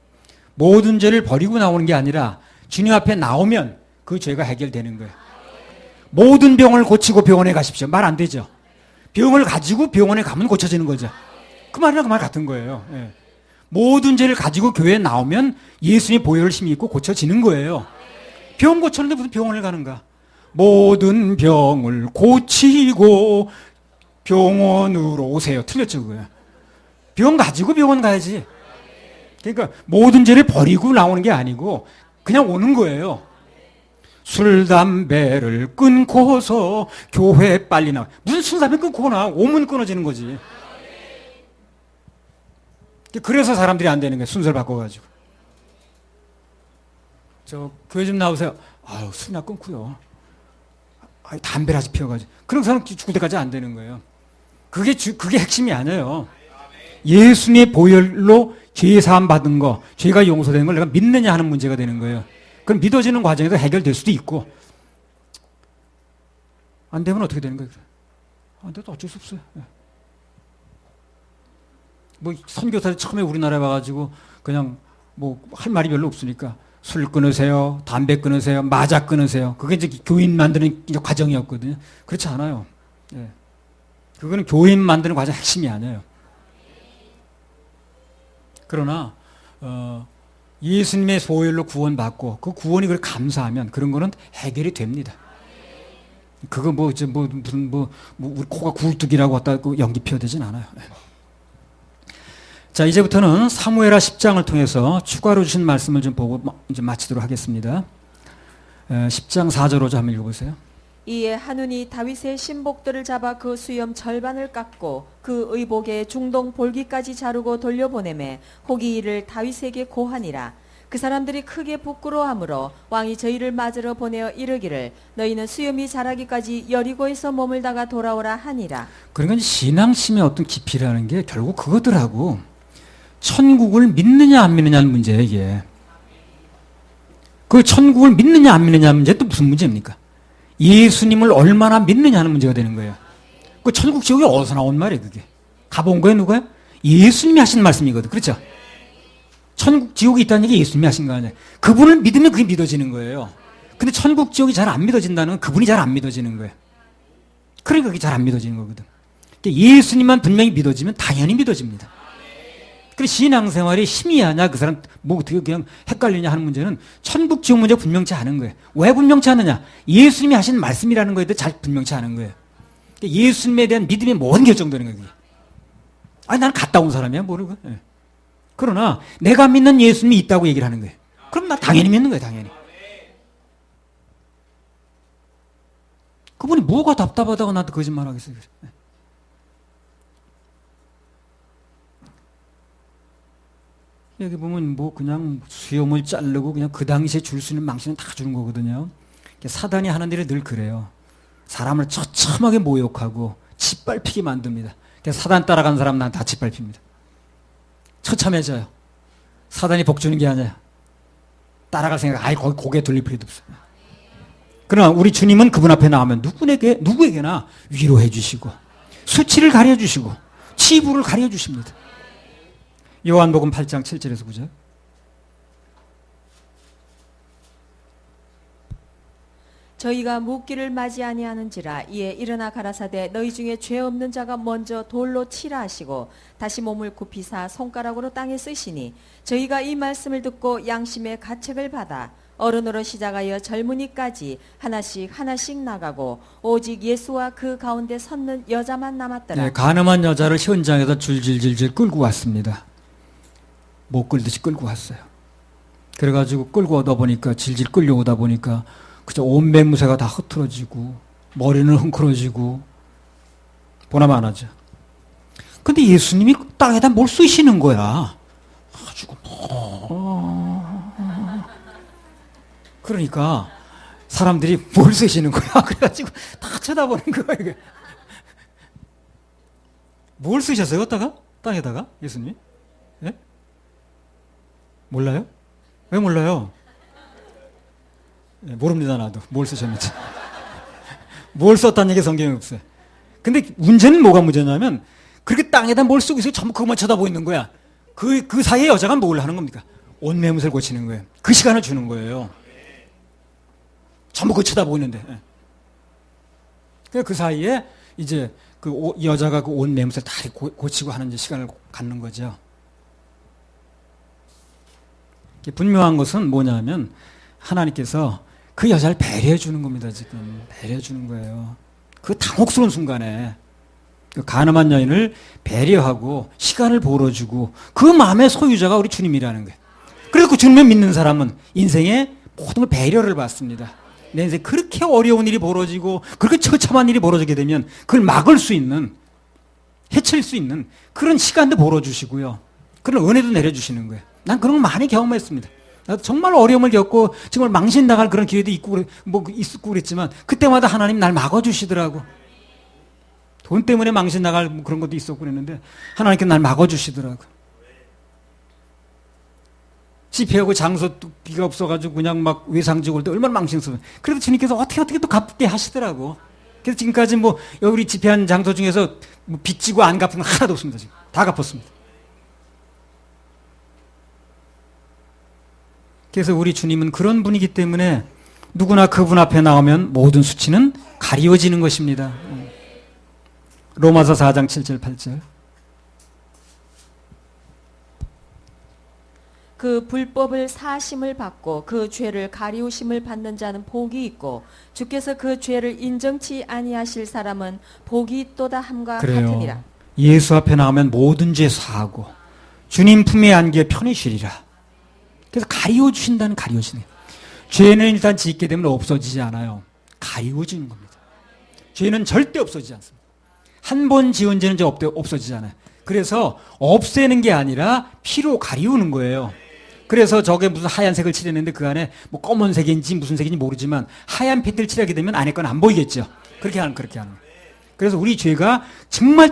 모든 죄를 버리고 나오는 게 아니라 주님 앞에 나오면 그 죄가 해결되는 거예요. 모든 병을 고치고 병원에 가십시오. 말 안 되죠. 병을 가지고 병원에 가면 고쳐지는 거죠. 그 말이랑 그 말 같은 거예요. 예. 모든 죄를 가지고 교회에 나오면 예수님의 보혈을 힘이 있고 고쳐지는 거예요. 병 고쳤는데 무슨 병원을 가는가? 모든 병을 고치고 병원으로 오세요. 틀렸죠, 그거야. 병 가지고 병원 가야지. 그러니까 모든 죄를 버리고 나오는 게 아니고 그냥 오는 거예요. 술, 담배를 끊고서 교회에 빨리 나와. 무슨 술, 담배 끊고 나? 오면 끊어지는 거지. 그래서 사람들이 안 되는 거예요. 순서를 바꿔가지고. 저 교회 좀 나오세요. 아유, 술이나 끊고요. 아유, 담배를 아직 피워가지고. 그런 사람 죽을 때까지 안 되는 거예요. 그게 핵심이 아니에요. 예수님의 보혈로 죄 사함 받은 거, 죄가 용서되는 걸 내가 믿느냐 하는 문제가 되는 거예요. 그럼 믿어지는 과정에서 해결될 수도 있고, 안 되면 어떻게 되는 거예요? 안 돼도 어쩔 수 없어요. 뭐 선교사들 처음에 우리나라에 와가지고 그냥 뭐 할 말이 별로 없으니까 술 끊으세요, 담배 끊으세요, 마자 끊으세요. 그게 이제 교인 만드는 과정이었거든요. 그렇지 않아요. 예. 그거는 교인 만드는 과정 핵심이 아니에요. 그러나 예수님의 보혈로 구원받고 그 구원이 그걸 감사하면 그런 거는 해결이 됩니다. 그거 무슨 우리 코가 굴뚝이라고 갖다 연기 피워대진 않아요. 자, 이제부터는 사무엘하 10장을 통해서 추가로 주신 말씀을 좀 보고 이제 마치도록 하겠습니다. 10장 4절 5절 한번 읽어보세요. 이에 한운이 다윗의 신복들을 잡아 그 수염 절반을 깎고 그 의복의 중동 볼기까지 자르고 돌려보내매 혹이 이를 다윗에게 고하니라. 그 사람들이 크게 부끄러워하므로 왕이 저희를 맞으러 보내어 이르기를 너희는 수염이 자라기까지 여리고에서 머물다가 돌아오라 하니라. 그러니까 신앙심의 어떤 깊이라는 게 결국 그거더라고. 천국을 믿느냐 안 믿느냐는 문제예요, 이게. 그 천국을 믿느냐 안 믿느냐 문제 또 무슨 문제입니까? 예수님을 얼마나 믿느냐 하는 문제가 되는 거예요. 그 천국 지옥이 어디서 나온 말이에요, 그게? 가본 거예요, 누가요? 예수님이 하신 말씀이거든. 그렇죠? 천국 지옥이 있다는 얘기 예수님이 하신 거 아니에요. 그분을 믿으면 그게 믿어지는 거예요. 근데 천국 지옥이 잘 안 믿어진다는 건 그분이 잘 안 믿어지는 거예요. 그러니까 그게 잘 안 믿어지는 거거든. 그러니까 예수님만 분명히 믿어지면 당연히 믿어집니다. 그 신앙생활이 힘이 하냐, 그 사람 뭐 어떻게 그냥 헷갈리냐 하는 문제는 천국 지옥 문제가 분명치 않은 거예요. 왜 분명치 않느냐? 예수님이 하신 말씀이라는 거에 대해 잘 분명치 않은 거예요. 그러니까 예수님에 대한 믿음이 모든 결정되는 거예요. 아니, 나는 갔다 온 사람이야, 모르고. 예. 그러나 내가 믿는 예수님이 있다고 얘기를 하는 거예요. 그럼 나 당연히 믿는 거예요, 당연히. 그분이 뭐가 답답하다고 나한테 거짓말 하겠어요. 여기 보면 뭐 그냥 수염을 자르고 그냥 그 당시에 줄 수 있는 망신은 다 주는 거거든요. 사단이 하는 일이 늘 그래요. 사람을 처참하게 모욕하고 짓밟히게 만듭니다. 사단 따라간 사람 난 다 짓밟힙니다. 처참해져요. 사단이 복 주는 게 아니야. 따라갈 생각 아예 거기 고개 돌릴 필요도 없어요. 그러나 우리 주님은 그분 앞에 나오면 누구에게나 위로해 주시고 수치를 가려 주시고 치부를 가려 주십니다. 요한복음 8장 7절에서 9절. 저희가 묻기를 맞이 아니하는지라. 이에 일어나 가라사대 너희 중에 죄 없는 자가 먼저 돌로 치라 하시고 다시 몸을 굽히사 손가락으로 땅에 쓰시니 저희가 이 말씀을 듣고 양심의 가책을 받아 어른으로 시작하여 젊은이까지 하나씩 나가고 오직 예수와 그 가운데 섰는 여자만 남았더라. 네, 가늠한 여자를 현장에서 줄줄줄줄 끌고 왔습니다. 못 끌듯이 끌고 왔어요. 그래가지고 끌고 오다 보니까 질질 끌려오다 보니까 그저 온 맹무새가 다 흐트러지고 머리는 헝클어지고 보나마나죠. 근데 예수님이 땅에다 뭘 쓰시는 거야. 가지고 그러니까 사람들이 뭘 쓰시는 거야. 그래가지고 다 쳐다보는 거야. 이게. 뭘 쓰셨어요? 땅에다가 예수님이? 예? 몰라요? 왜 몰라요? 모릅니다, 나도. 뭘 쓰셨는지. 뭘 썼다는 얘기 성경에 없어요. 근데 문제는 뭐가 문제냐면, 그렇게 땅에다 뭘 쓰고 있어요. 전부 그것만 쳐다보고 있는 거야. 그 사이에 여자가 뭘 하는 겁니까? 옷 매무새를 고치는 거예요. 그 시간을 주는 거예요. 전부 그거 쳐다보고 있는데. 그 사이에 이제 여자가 그 옷 매무새를 다 고치고 하는 이제 시간을 갖는 거죠. 분명한 것은 뭐냐면, 하나님께서 그 여자를 배려해 주는 겁니다, 지금. 배려해 주는 거예요. 그 당혹스러운 순간에 그 가늠한 여인을 배려하고 시간을 벌어주고 그 마음의 소유자가 우리 주님이라는 거예요. 그래서 그 주님을 믿는 사람은 인생에 모든 걸 배려를 받습니다. 내 인생에 그렇게 어려운 일이 벌어지고 그렇게 처참한 일이 벌어지게 되면 그걸 막을 수 있는, 해칠 수 있는 그런 시간도 벌어주시고요. 그런 은혜도 내려주시는 거예요. 난 그런 거 많이 경험했습니다. 나도 정말 어려움을 겪고 정말 망신 나갈 그런 기회도 있고 있었고 그랬지만 그때마다 하나님 날 막아주시더라고. 돈 때문에 망신 나갈 그런 것도 있었고 그랬는데 하나님께 날 막아주시더라고. 집회하고 장소비가 없어가지고 그냥 막 외상지고 올 때 얼마나 망신스러워. 그래도 주님께서 어떻게 또 갚게 하시더라고. 그래서 지금까지 뭐 우리 집회한 장소 중에서 뭐 빚지고 안 갚은 건 하나도 없습니다. 지금 다 갚았습니다. 그래서 우리 주님은 그런 분이기 때문에 누구나 그분 앞에 나오면 모든 수치는 가리워지는 것입니다. 로마서 4장 7절 8절. 그 불법을 사심을 받고 그 죄를 가리우심을 받는 자는 복이 있고 주께서 그 죄를 인정치 아니하실 사람은 복이 있도다 함과 그래요. 같으니라. 예수 앞에 나오면 모든 죄 사하고 주님 품에 안기에 편히 쉬리라. 그래서 가리워주신다는 가리워지네요. 죄는 일단 짓게 되면 없어지지 않아요. 가리워지는 겁니다. 죄는 절대 없어지지 않습니다. 한 번 지은 죄는 없어지지 않아요. 그래서 없애는 게 아니라 피로 가리우는 거예요. 그래서 저게 무슨 하얀색을 칠했는데 그 안에 뭐 검은색인지 무슨 색인지 모르지만 하얀 펜트를 칠하게 되면 안에 건 안 보이겠죠. 그렇게 하는 거예요. 그래서 우리 죄가 정말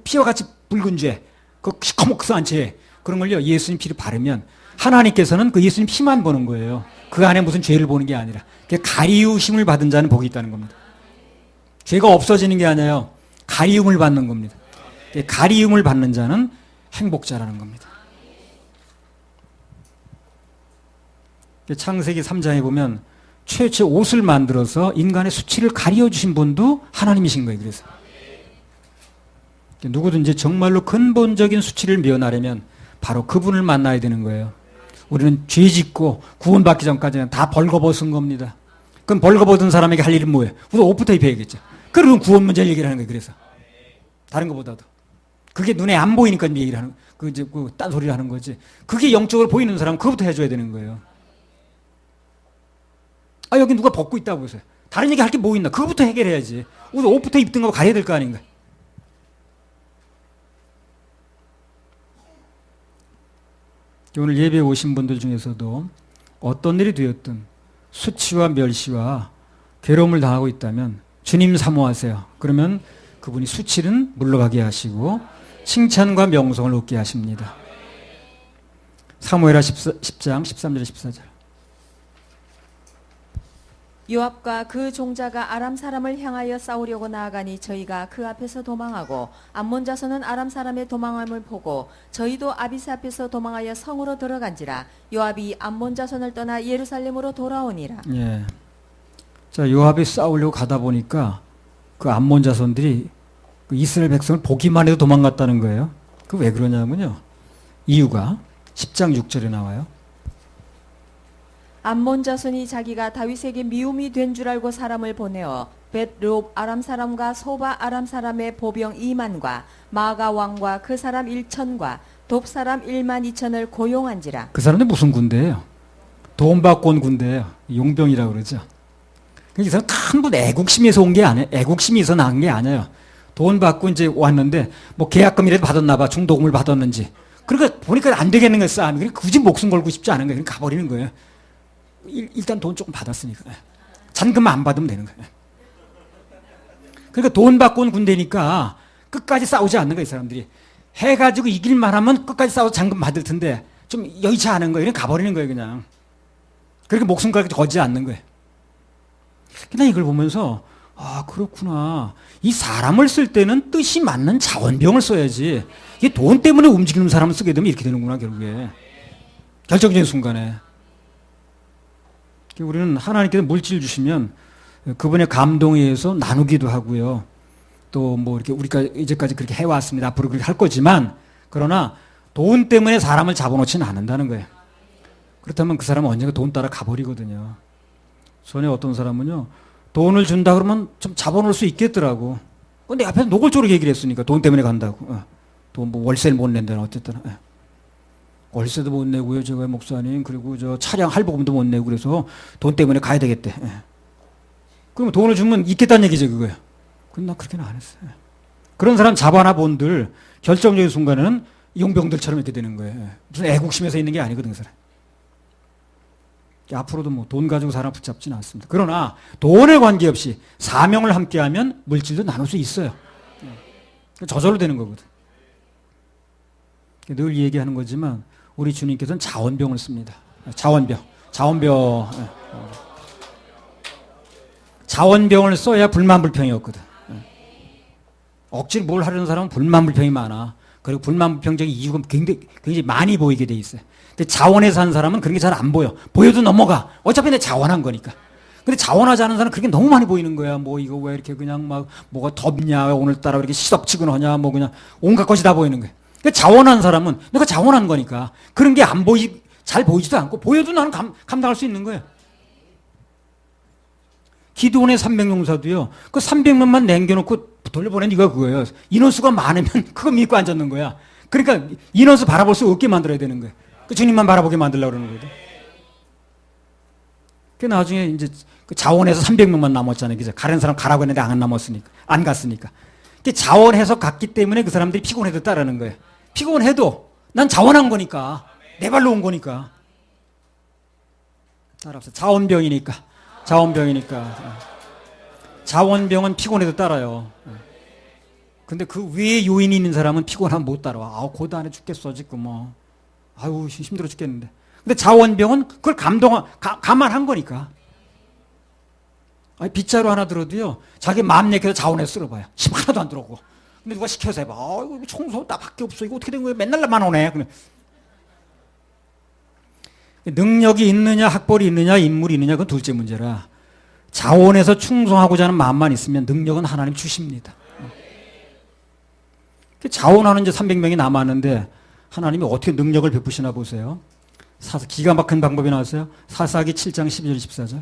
피와 같이 붉은 죄, 그 시커멓한 죄, 그런 걸요 예수님 피를 바르면 하나님께서는 그 예수님 피만 보는 거예요. 그 안에 무슨 죄를 보는 게 아니라 가리우심을 받은 자는 복이 있다는 겁니다. 죄가 없어지는 게 아니에요. 가리움을 받는 겁니다. 가리움을 받는 자는 행복자라는 겁니다. 창세기 3장에 보면 최초의 옷을 만들어서 인간의 수치를 가려주신 분도 하나님이신 거예요. 그래서 누구든지 정말로 근본적인 수치를 면하려면 바로 그분을 만나야 되는 거예요. 우리는 죄 짓고 구원받기 전까지는 다 벌거벗은 겁니다. 그럼 벌거벗은 사람에게 할 일은 뭐예요? 우선 옷부터 입혀야겠죠. 그럼 구원 문제 얘기를 하는 거예요. 그래서 다른 것보다도 그게 눈에 안 보이니까 얘기를 하는 딴 소리를 하는 거지. 그게 영적으로 보이는 사람은 그것부터 해줘야 되는 거예요. 아 여기 누가 벗고 있다고 보세요. 다른 얘기 할 게 뭐 있나? 그거부터 해결해야지. 우선 옷부터 입든가 가려야 될 거 아닌가? 오늘 예배에 오신 분들 중에서도 어떤 일이 되었든 수치와 멸시와 괴로움을 당하고 있다면 주님 사모하세요. 그러면 그분이 수치는 물러가게 하시고 칭찬과 명성을 얻게 하십니다. 사무엘하 10장 13절 14절. 요압과 그 종자가 아람 사람을 향하여 싸우려고 나아가니 저희가 그 앞에서 도망하고 암몬 자손은 아람 사람의 도망함을 보고 저희도 아비스 앞에서 도망하여 성으로 들어간지라. 요압이 암몬 자손을 떠나 예루살렘으로 돌아오니라. 예. 자, 요압이 싸우려고 가다 보니까 그 암몬 자손들이 그 이스라엘 백성을 보기만 해도 도망갔다는 거예요. 그 왜 그러냐면요. 이유가 10장 6절에 나와요. 암몬 자손이 자기가 다윗에게 미움이 된 줄 알고 사람을 보내어 벳롭 아람 사람과 소바 아람 사람의 보병 2만과 마가 왕과 그 사람 1천과 돕 사람 1만 2천을 고용한지라. 그 사람들 무슨 군대예요? 돈 받고 온 군대예요. 용병이라고 그러죠. 그래서 큰분 애국심에서 온 게 아니에요. 애국심이 있어 나온 게 아니에요. 돈 받고 이제 왔는데 뭐 계약금이라도 받았나 봐. 중도금을 받았는지. 그러니까 보니까 안 되겠는 거예요. 싸움이. 그러니까 굳이 목숨 걸고 싶지 않은 거예요. 그러니까 가버리는 거예요. 일단 돈 조금 받았으니까. 잔금만 안 받으면 되는 거예요. 그러니까 돈 받고 온 군대니까 끝까지 싸우지 않는 거예요. 이 사람들이. 해가지고 이길만 하면 끝까지 싸워서 잔금 받을 텐데 좀 여의치 않은 거예요. 그냥 가버리는 거예요, 그냥. 그렇게 목숨까지 걸지 않는 거예요. 그냥 이걸 보면서, 아, 그렇구나. 이 사람을 쓸 때는 뜻이 맞는 자원병을 써야지. 이게 돈 때문에 움직이는 사람을 쓰게 되면 이렇게 되는구나, 결국에. 결정적인 순간에. 우리는 하나님께서 물질 주시면 그분의 감동에 의해서 나누기도 하고요. 또 뭐 이렇게 우리가 이제까지 그렇게 해왔습니다. 앞으로 그렇게 할 거지만, 그러나 돈 때문에 사람을 잡아놓지는 않는다는 거예요. 그렇다면 그 사람은 언젠가 돈 따라 가버리거든요. 전에 어떤 사람은요, 돈을 준다 그러면 좀 잡아놓을 수 있겠더라고. 근데 앞에서 노골적으로 얘기를 했으니까 돈 때문에 간다고. 돈 뭐 월세를 못 낸다는 어쨌든. 월세도 못 내고요, 제가 목사님. 그리고 저 차량 할부금도 못 내고 그래서 돈 때문에 가야 되겠대. 그러면 돈을 주면 있겠다는 얘기죠, 그거예요. 근데 나 그렇게는 안 했어요. 그런 사람 잡아놔 본들 결정적인 순간에는 용병들처럼 이렇게 되는 거예요. 무슨 애국심에서 있는 게 아니거든, 그 사람. 앞으로도 뭐 돈 가지고 사람 붙잡지는 않습니다. 그러나 돈에 관계없이 사명을 함께하면 물질도 나눌 수 있어요. 저절로 되는 거거든. 늘 얘기하는 거지만 우리 주님께서는 자원병을 씁니다. 자원병을 써야 불만불평이 없거든. 억지로 뭘 하려는 사람은 불만불평이 많아. 그리고 불만불평적인 이유가 굉장히 많이 보이게 돼 있어요. 근데 자원해서 한 사람은 그런 게 잘 안 보여. 보여도 넘어가. 어차피 내 자원한 거니까. 근데 자원하지 않은 사람은 그렇게 너무 많이 보이는 거야. 뭐 이거 왜 이렇게 그냥 막 뭐가 덥냐, 오늘따라 왜 이렇게 시덥지근하냐, 뭐 그냥 온갖 것이 다 보이는 거야. 그러니까 자원한 사람은 내가 자원한 거니까 그런 게 잘 보이지도 않고 보여도 나는 감당할 수 있는 거예요. 기드온의 300용사도요. 그 300명만 남겨놓고 돌려보낸 이유가 그거예요. 인원수가 많으면 그거 믿고 앉았는 거야. 그러니까 인원수 바라볼 수 없게 만들어야 되는 거예요. 그 주님만 바라보게 만들려고 그러는 거거든. 그 나중에 이제 그 자원해서 300명만 남았잖아요. 그죠? 가는 사람 가라고 했는데 안 갔으니까. 그 자원해서 갔기 때문에 그 사람들이 피곤해도 따르는 거예요. 피곤해도 난 자원한 거니까. 내 발로 온 거니까. 따라합시다. 자원병은 피곤해도 따라요. 근데 그 위에 요인이 있는 사람은 피곤하면 못 따라와. 아우, 고단해 죽겠어, 지금 뭐. 아유, 힘들어 죽겠는데. 근데 자원병은 그걸 감안한 거니까. 아니, 빗자루 하나 들어도요, 자기 마음 내켜서 자원해서 쓸어봐요. 힘 하나도 안 들어오고. 근데 누가 시켜서 해봐. 아이고, 청소 나밖에 없어. 이거 어떻게 된 거야? 맨날 나만 오네. 그래. 능력이 있느냐, 학벌이 있느냐, 인물이 있느냐, 그건 둘째 문제라. 자원해서 충성하고자 하는 마음만 있으면 능력은 하나님 주십니다. 자원하는 이제 300명이 남았는데 하나님이 어떻게 능력을 베푸시나 보세요. 기가 막힌 방법이 나왔어요. 사사기 7장 12절 14절.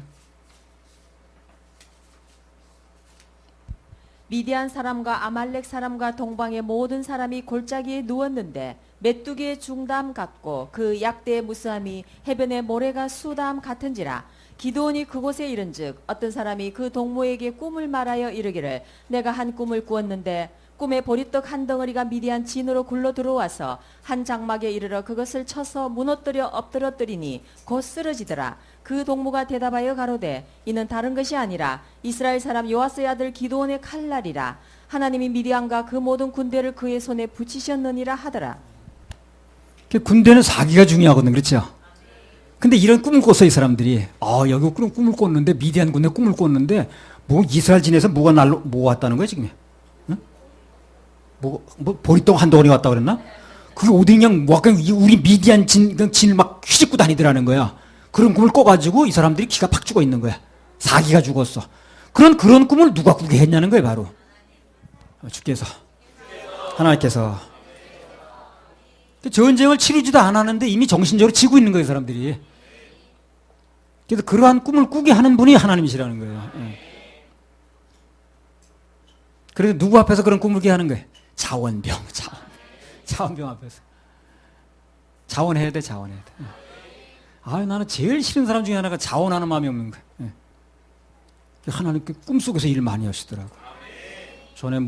미디안 사람과 아말렉 사람과 동방의 모든 사람이 골짜기에 누웠는데 메뚜기의 중담 같고 그 약대의 무스함이 해변의 모래가 수담 같은지라. 기드온이 그곳에 이른즉 어떤 사람이 그 동무에게 꿈을 말하여 이르기를 내가 한 꿈을 꾸었는데 꿈에 보리떡 한 덩어리가 미디안 진으로 굴러 들어와서 한 장막에 이르러 그것을 쳐서 무너뜨려 엎드러뜨리니 곧 쓰러지더라. 그 동무가 대답하여 가로되 이는 다른 것이 아니라 이스라엘 사람 요아스의 아들 기드온의 칼날이라. 하나님이 미디안과 그 모든 군대를 그의 손에 붙이셨느니라 하더라. 군대는 사기가 중요하거든, 그렇죠? 근데 이런 꿈을 꿨어, 이 사람들이. 여기 꿈을 꿨는데, 미디안 군대 꿈을 꿨는데, 뭐 이스라엘 진에서 뭐가 뭐 왔다는 거야, 지금? 응? 뭐 보리떡 한 덩어리 왔다 그랬나? 그게 어디 그냥, 우리 미디안 진을 막 휘짓고 다니더라는 거야. 그런 꿈을 꿔가지고 이 사람들이 기가 팍 죽어 있는 거야. 사기가 죽었어. 그런 꿈을 누가 꾸게 했냐는 거예요, 바로. 주께서. 하나님께서. 전쟁을 치르지도 않았는데 이미 정신적으로 지고 있는 거예요, 사람들이. 그래서 그러한 꿈을 꾸게 하는 분이 하나님이시라는 거예요. 그래서 누구 앞에서 그런 꿈을 꾸게 하는 거예요? 자원병 앞에서. 자원해야 돼. 나는 제일 싫은 사람 중에 하나가 자원하는 마음이 없는 거예요. 하나님 꿈속에서 일을 많이 하시더라고. 전에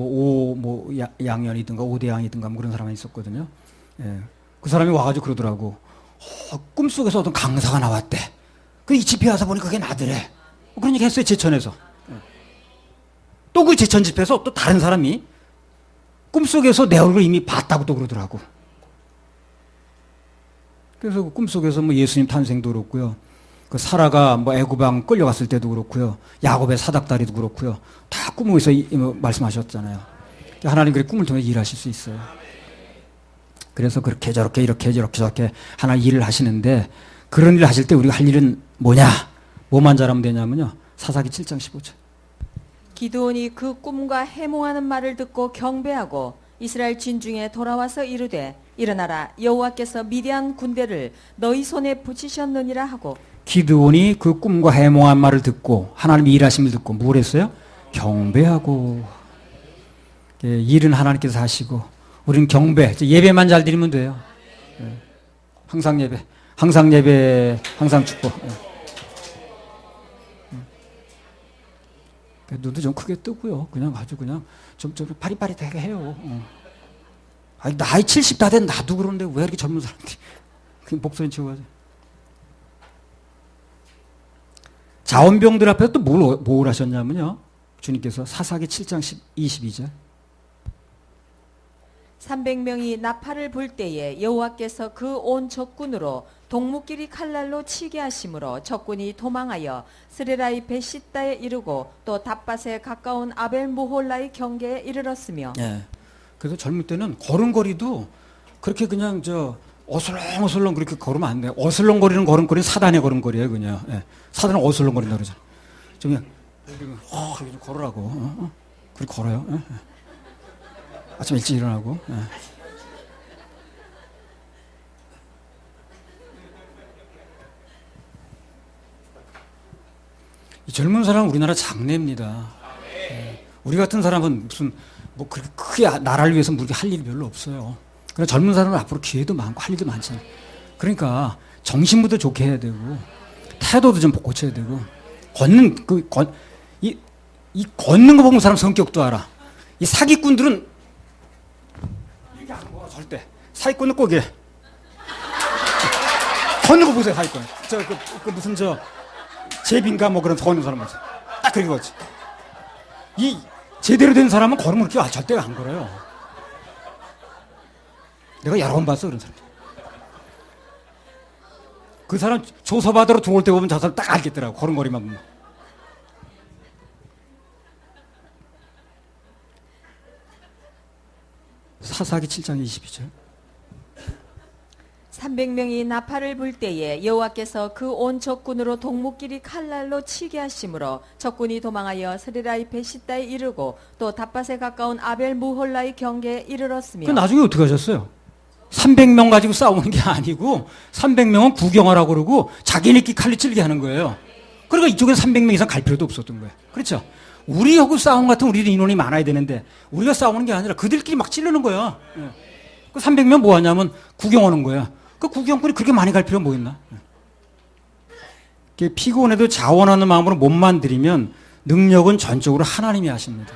양년이든가 오대양이든가 뭐 그런 사람이 있었거든요. 그 사람이 와가지고 그러더라고. 꿈속에서 어떤 강사가 나왔대. 이 집회 와서 보니까 그게 나더래. 그런 얘기 했어요, 제천에서. 또 그 제천 집회에서 또 다른 사람이 꿈속에서 내 얼굴 이미 봤다고 또 그러더라고. 그래서 그 꿈속에서 뭐 예수님 탄생도 그렇고요. 그 사라가 뭐 애굽왕 끌려갔을 때도 그렇고요. 야곱의 사닥다리도 그렇고요. 다 꿈에서 말씀하셨잖아요. 하나님 그 꿈을 통해 일하실 수 있어요. 그래서 그렇게 저렇게 이렇게 저렇게 하나님 일을 하시는데 그런 일을 하실 때 우리가 할 일은 뭐냐? 뭐만 잘하면 되냐면요. 사사기 7장 15절. 기드온이 그 꿈과 해몽하는 말을 듣고 경배하고 이스라엘 진중에 돌아와서 이르되 일어나라 여호와께서 미디안 군대를 너희 손에 붙이셨느니라 하고 기드온이 그 꿈과 해몽한 말을 듣고 하나님의 일하심을 듣고 뭘 했어요? 경배하고. 예, 일은 하나님께서 하시고 우리는 경배, 예배만 잘 드리면 돼요. 예, 항상 예배, 항상 축복. 예. 눈도 좀 크게 뜨고요. 그냥 아주 그냥 좀 파릿파릿하게 해요. 아니, 나이 70 다 된 나도 그런데 왜 이렇게 젊은 사람들이 그냥 목소리 치워가지고. 자원병들 앞에서 또 뭘 하셨냐면요. 주님께서 사사기 7장 22절. 300명이 나팔을 불 때에 여호와께서 그 온 적군으로 동무끼리 칼날로 치게 하심으로 적군이 도망하여 스레라이 베시다에 이르고 또 답밭에 가까운 아벨 무홀라의 경계에 이르렀으며. 예. 그래서 젊을 때는 걸음걸이도 그렇게 그냥 어슬렁어슬렁 그렇게 걸으면 안 돼요. 어슬렁거리는 걸음걸이는 사단의 걸음걸이에요, 그냥. 예. 사단은 어슬렁거린다 그러잖아. 좀 그냥 이렇게 좀 걸으라고. 그렇게 걸어요. 예. 아침 일찍 일어나고. 예. 이 젊은 사람은 우리나라 장래입니다. 예. 우리 같은 사람은 무슨 뭐 그렇게 크게 나라를 위해서 그렇게 할 일이 별로 없어요. 그러나 젊은 사람은 앞으로 기회도 많고 할 일도 많잖아요. 그러니까 정신부터 좋게 해야 되고 태도도 좀 고쳐야 되고 걷는 이 걷는 거 보면 사람 성격도 알아. 이 사기꾼들은 이렇게 안 먹어 절대. 사기꾼은 꼭 이래. 걷는 거 보세요 사기꾼. 무슨 제빈가 뭐 그런 걷는 사람 보세요. 딱 그렇게 걷지. 이 제대로 된 사람은 걸으면 그렇게 절대 안 걸어요. 내가 여러 번 봤어 그런 사람. 그 사람 조서받으러 들어올 때 보면 저 사람 딱 알겠더라고. 걸음걸이만 보면. 사사기 7장 22절. 300명이 나팔을 불 때에 여호와께서 그 온 적군으로 동무끼리 칼날로 치게 하심으로 적군이 도망하여 스레라이 베시다에 이르고 또 답밭에 가까운 아벨 무홀라의 경계에 이르렀으며. 그 나중에 어떻게 하셨어요? 300명 가지고 싸우는 게 아니고 300명은 구경하라고 그러고 자기네끼리 칼로 찔게 하는 거예요. 그러니까 이쪽에서 300명 이상 갈 필요도 없었던 거예요. 그렇죠? 우리하고 싸움 같은 우리도 인원이 많아야 되는데 우리가 싸우는 게 아니라 그들끼리 막 찌르는 거야. 그 300명 뭐 하냐면 구경하는 거야. 그 구경꾼이 그렇게 많이 갈 필요가 뭐 있나? 피곤해도 자원하는 마음으로 몸만 들이면 능력은 전적으로 하나님이 하십니다.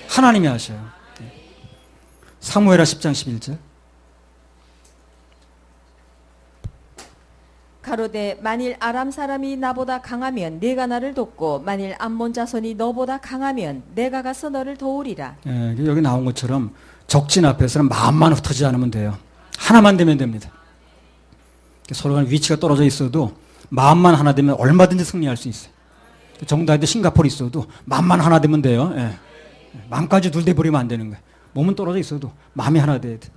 하나님이 하셔요. 사무엘하 10장 11절. 가로되 만일 아람 사람이 나보다 강하면 네가 나를 돕고 만일 암몬 자손이 너보다 강하면 내가 가서 너를 도우리라. 예, 여기 나온 것처럼 적진 앞에서는 마음만 흩어지지 않으면 돼요. 하나만 되면 됩니다. 서로가 위치가 떨어져 있어도 마음만 하나 되면 얼마든지 승리할 수 있어요. 정다이도 싱가포르 있어도 마음만 하나 되면 돼요. 예. 마음까지 둘 돼 버리면 안 되는 거예요. 몸은 떨어져 있어도 마음이 하나 돼야 돼.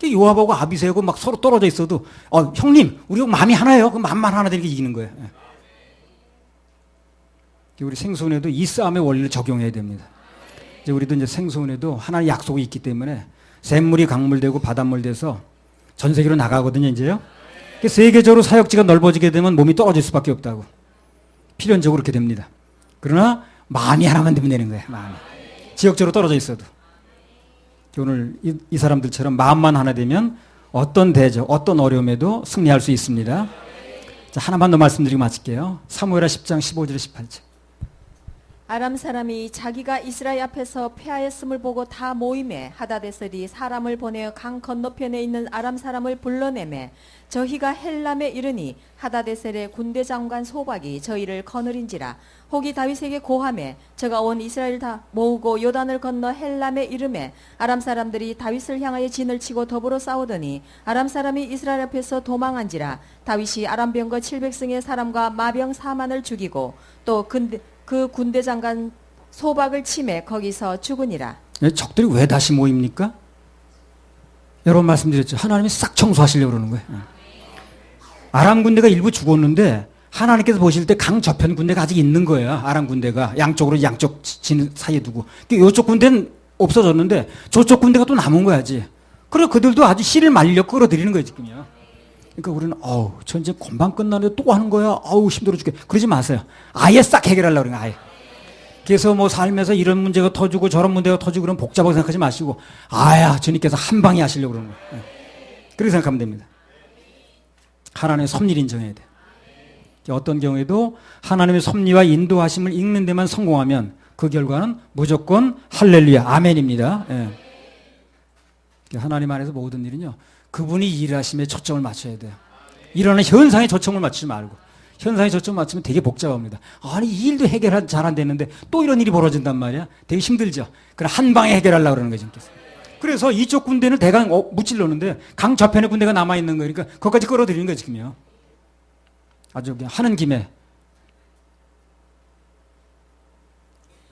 요압하고 아비새하고 막 서로 떨어져 있어도 형님 우리 마음이 하나예요. 그 마음만 하나 되는 게 이기는 거예요. 예. 우리 생소원에도 이 싸움의 원리를 적용해야 됩니다. 이제 우리도 이제 생소원에도 하나의 약속이 있기 때문에 샘물이 강물되고 바닷물 돼서 전 세계로 나가거든요. 이제요. 세계적으로 사역지가 넓어지게 되면 몸이 떨어질 수밖에 없다고. 필연적으로 그렇게 됩니다. 그러나 마음이 하나만 되면 되는 거예요. 마음이. 지역적으로 떨어져 있어도. 오늘 이 사람들처럼 마음만 하나 되면 어떤 대적, 어떤 어려움에도 승리할 수 있습니다. 자, 하나만 더 말씀드리고 마칠게요. 사무엘하 10장 15절 18절. 아람 사람이 자기가 이스라엘 앞에서 패하였음을 보고 다 모임에 하다데셀이 사람을 보내어 강 건너편에 있는 아람 사람을 불러내매 저희가 헬람에 이르니 하다데셀의 군대 장관 소박이 저희를 거느린지라. 혹이 다윗에게 고함에 저가 온 이스라엘 다 모으고 요단을 건너 헬람에 이르매 아람 사람들이 다윗을 향하여 진을 치고 더불어 싸우더니 아람 사람이 이스라엘 앞에서 도망한지라. 다윗이 아람 병거 700승의 사람과 마병 4만을 죽이고 또 그 군대 장관 소박을 치매 거기서 죽으니라. 적들이 왜 다시 모입니까? 여러 번 말씀드렸죠. 하나님이 싹 청소하시려고 그러는 거예요. 아람 군대가 일부 죽었는데 하나님께서 보실 때 강 저편 군대가 아직 있는 거예요. 아람 군대가 양쪽 진 사이에 두고. 이쪽 군대는 없어졌는데 저쪽 군대가 또 남은 거야지. 그래 그들도 아주 씨를 말려 끌어들이는 거예요 지금요. 그러니까 우리는 저 이제 금방 끝나는데 또 하는 거야. 힘들어 죽게. 그러지 마세요. 아예 싹 해결하려고 그러는 거예요. 아예. 그래서 뭐 삶에서 이런 문제가 터지고 저런 문제가 터지고 그런 복잡하게 생각하지 마시고 주님께서 한 방에 하시려고 그러는 거예요. 그렇게 생각하면 됩니다. 하나님의 섭리를 인정해야 돼요. 어떤 경우에도 하나님의 섭리와 인도하심을 읽는 데만 성공하면 그 결과는 무조건 할렐루야 아멘입니다. 하나님 안에서 모든 일은요 그분이 일하심에 초점을 맞춰야 돼요. 일어나는 현상에 초점을 맞추지 말고. 현상에 초점을 맞추면 되게 복잡합니다. 아니 이 일도 해결 잘 안 됐는데 또 이런 일이 벌어진단 말이야. 되게 힘들죠. 그럼 한 방에 해결하려고 그러는 거죠. 그래서 이쪽 군대는 대강 무찔러는데 강 저편의 군대가 남아있는 거예요. 그러니까 그것까지 끌어들이는 거예요 지금요. 아주 그냥 하는 김에.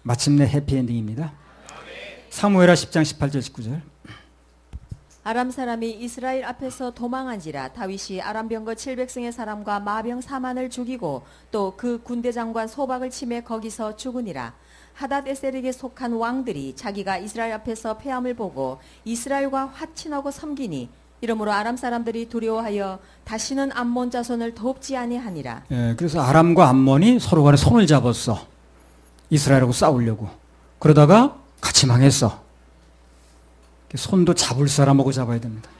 마침내 해피엔딩입니다. 사무엘하 10장 18절 19절. 아람 사람이 이스라엘 앞에서 도망한지라. 다윗이 아람 병거 700승의 사람과 마병 4만을 죽이고 또 그 군대 장관 소박을 치매 거기서 죽으니라. 하닷에셀에게 속한 왕들이 자기가 이스라엘 앞에서 패함을 보고 이스라엘과 화친하고 섬기니 이러므로 아람 사람들이 두려워하여 다시는 암몬 자손을 돕지 아니하니라. 그래서 아람과 암몬이 서로 간에 손을 잡았어. 이스라엘하고 싸우려고. 그러다가 같이 망했어. 손도 잡을 사람하고 잡아야 됩니다.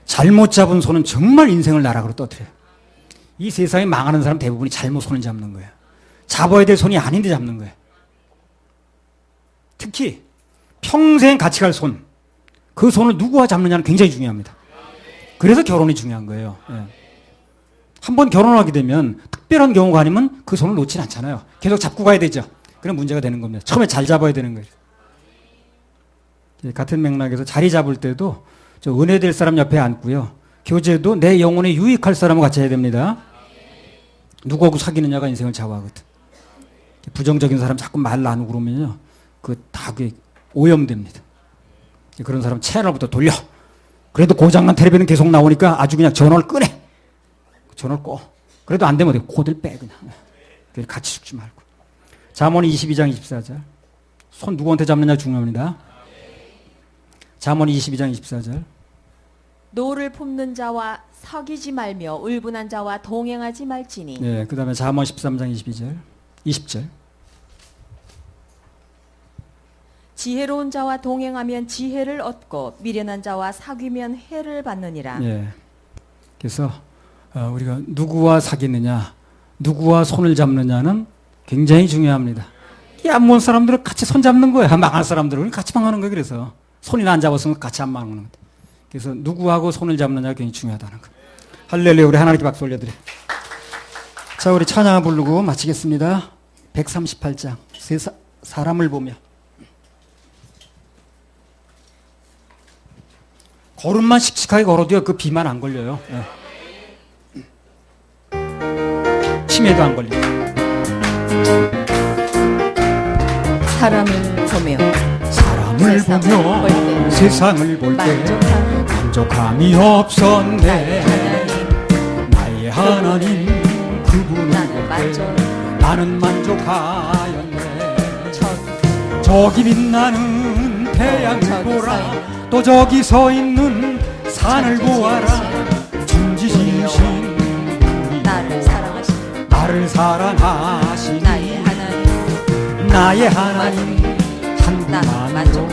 잘못 잡은 손은 정말 인생을 나락으로 떠들어요. 이 세상에 망하는 사람 대부분이 잘못 손을 잡는 거예요. 잡아야 될 손이 아닌데 잡는 거예요. 특히 평생 같이 갈 손, 그 손을 누구와 잡느냐는 굉장히 중요합니다. 그래서 결혼이 중요한 거예요. 한번 결혼하게 되면 특별한 경우가 아니면 그 손을 놓지는 않잖아요. 계속 잡고 가야 되죠. 그럼 문제가 되는 겁니다. 처음에 잘 잡아야 되는 거예요. 같은 맥락에서 자리 잡을 때도 저 은혜될 사람 옆에 앉고요. 교제도 내 영혼에 유익할 사람과 같이 해야 됩니다. 누구하고 사귀느냐가 인생을 좌우하거든. 부정적인 사람 자꾸 말 나누고 그러면요. 다 오염됩니다. 그런 사람 채널부터 돌려. 그래도 고장난 텔레비는 계속 나오니까 아주 그냥 전원을 끄네. 전원을 꺼. 그래도 안 되면 코드를 빼 그냥. 같이 죽지 말고. 잠언 22장 24절. 손 누구한테 잡느냐 중요합니다. 잠언 22장 24절. 노를 품는 자와 사귀지 말며 울분한 자와 동행하지 말지니. 그 다음에 잠언 13장 22절 20절. 지혜로운 자와 동행하면 지혜를 얻고 미련한 자와 사귀면 해를 받느니라. 그래서 우리가 누구와 사귀느냐, 누구와 손을 잡느냐는 굉장히 중요합니다. 이 암몬 사람들은 같이 손 잡는 거야. 망할 사람들은 같이 망하는 거야. 그래서 손이나 안 잡았으면 같이 안 망하는 거야. 그래서 누구하고 손을 잡느냐가 굉장히 중요하다는 거야. 할렐루야. 우리 하나님께 박수 올려드려. 자, 우리 찬양을 부르고 마치겠습니다. 138장 사람을 보며. 걸음만 씩씩하게 걸어도요 그 비만 안 걸려요. 치매도 안 걸려요. 사람을 보며 세상을 볼 때 만족함이 없었네. 나의 하나님 그분을 볼 때 나는 만족하였네. 저기 빛나는 태양을 보라. 또 저기 서 있는 산을 보아라. 천지지으신 분이 나를 사랑하시니 나의 하나님 한 분만으로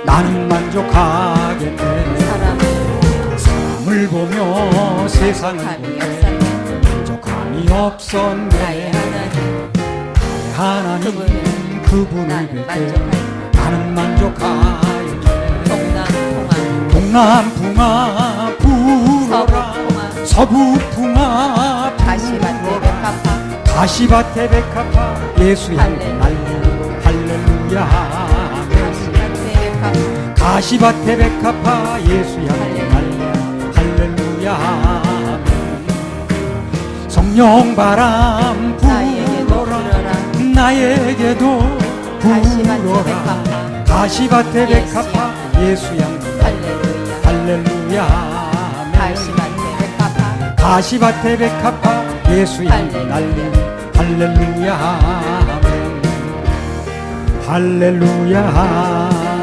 나는 만족하겠네. 사람을 보며 세상을 볼 때 만족함이 없었네. 나의 하나님 그분을 그분을 나는 뵐 때 만족하여 나는 만족하여 동남풍아 동남풍아 불어라 서북풍아 서북풍아 가시밭에 불어라 백합화 가시밭에 백합화 예수 향기 날려 할렐루야 가시밭에 백합화 가시밭에 백합화 예수 향기 날려 할렐루야 성령 바람 나에게도 불어라 불어라 나에게도 가시밭에 불어라 백합화 가시밭에 예수 백합화 예수 향기 할렐루야 할렐루야 가시밭에 백합화 가시밭에 백합화 예수 향기 날려 할렐루야 할렐루야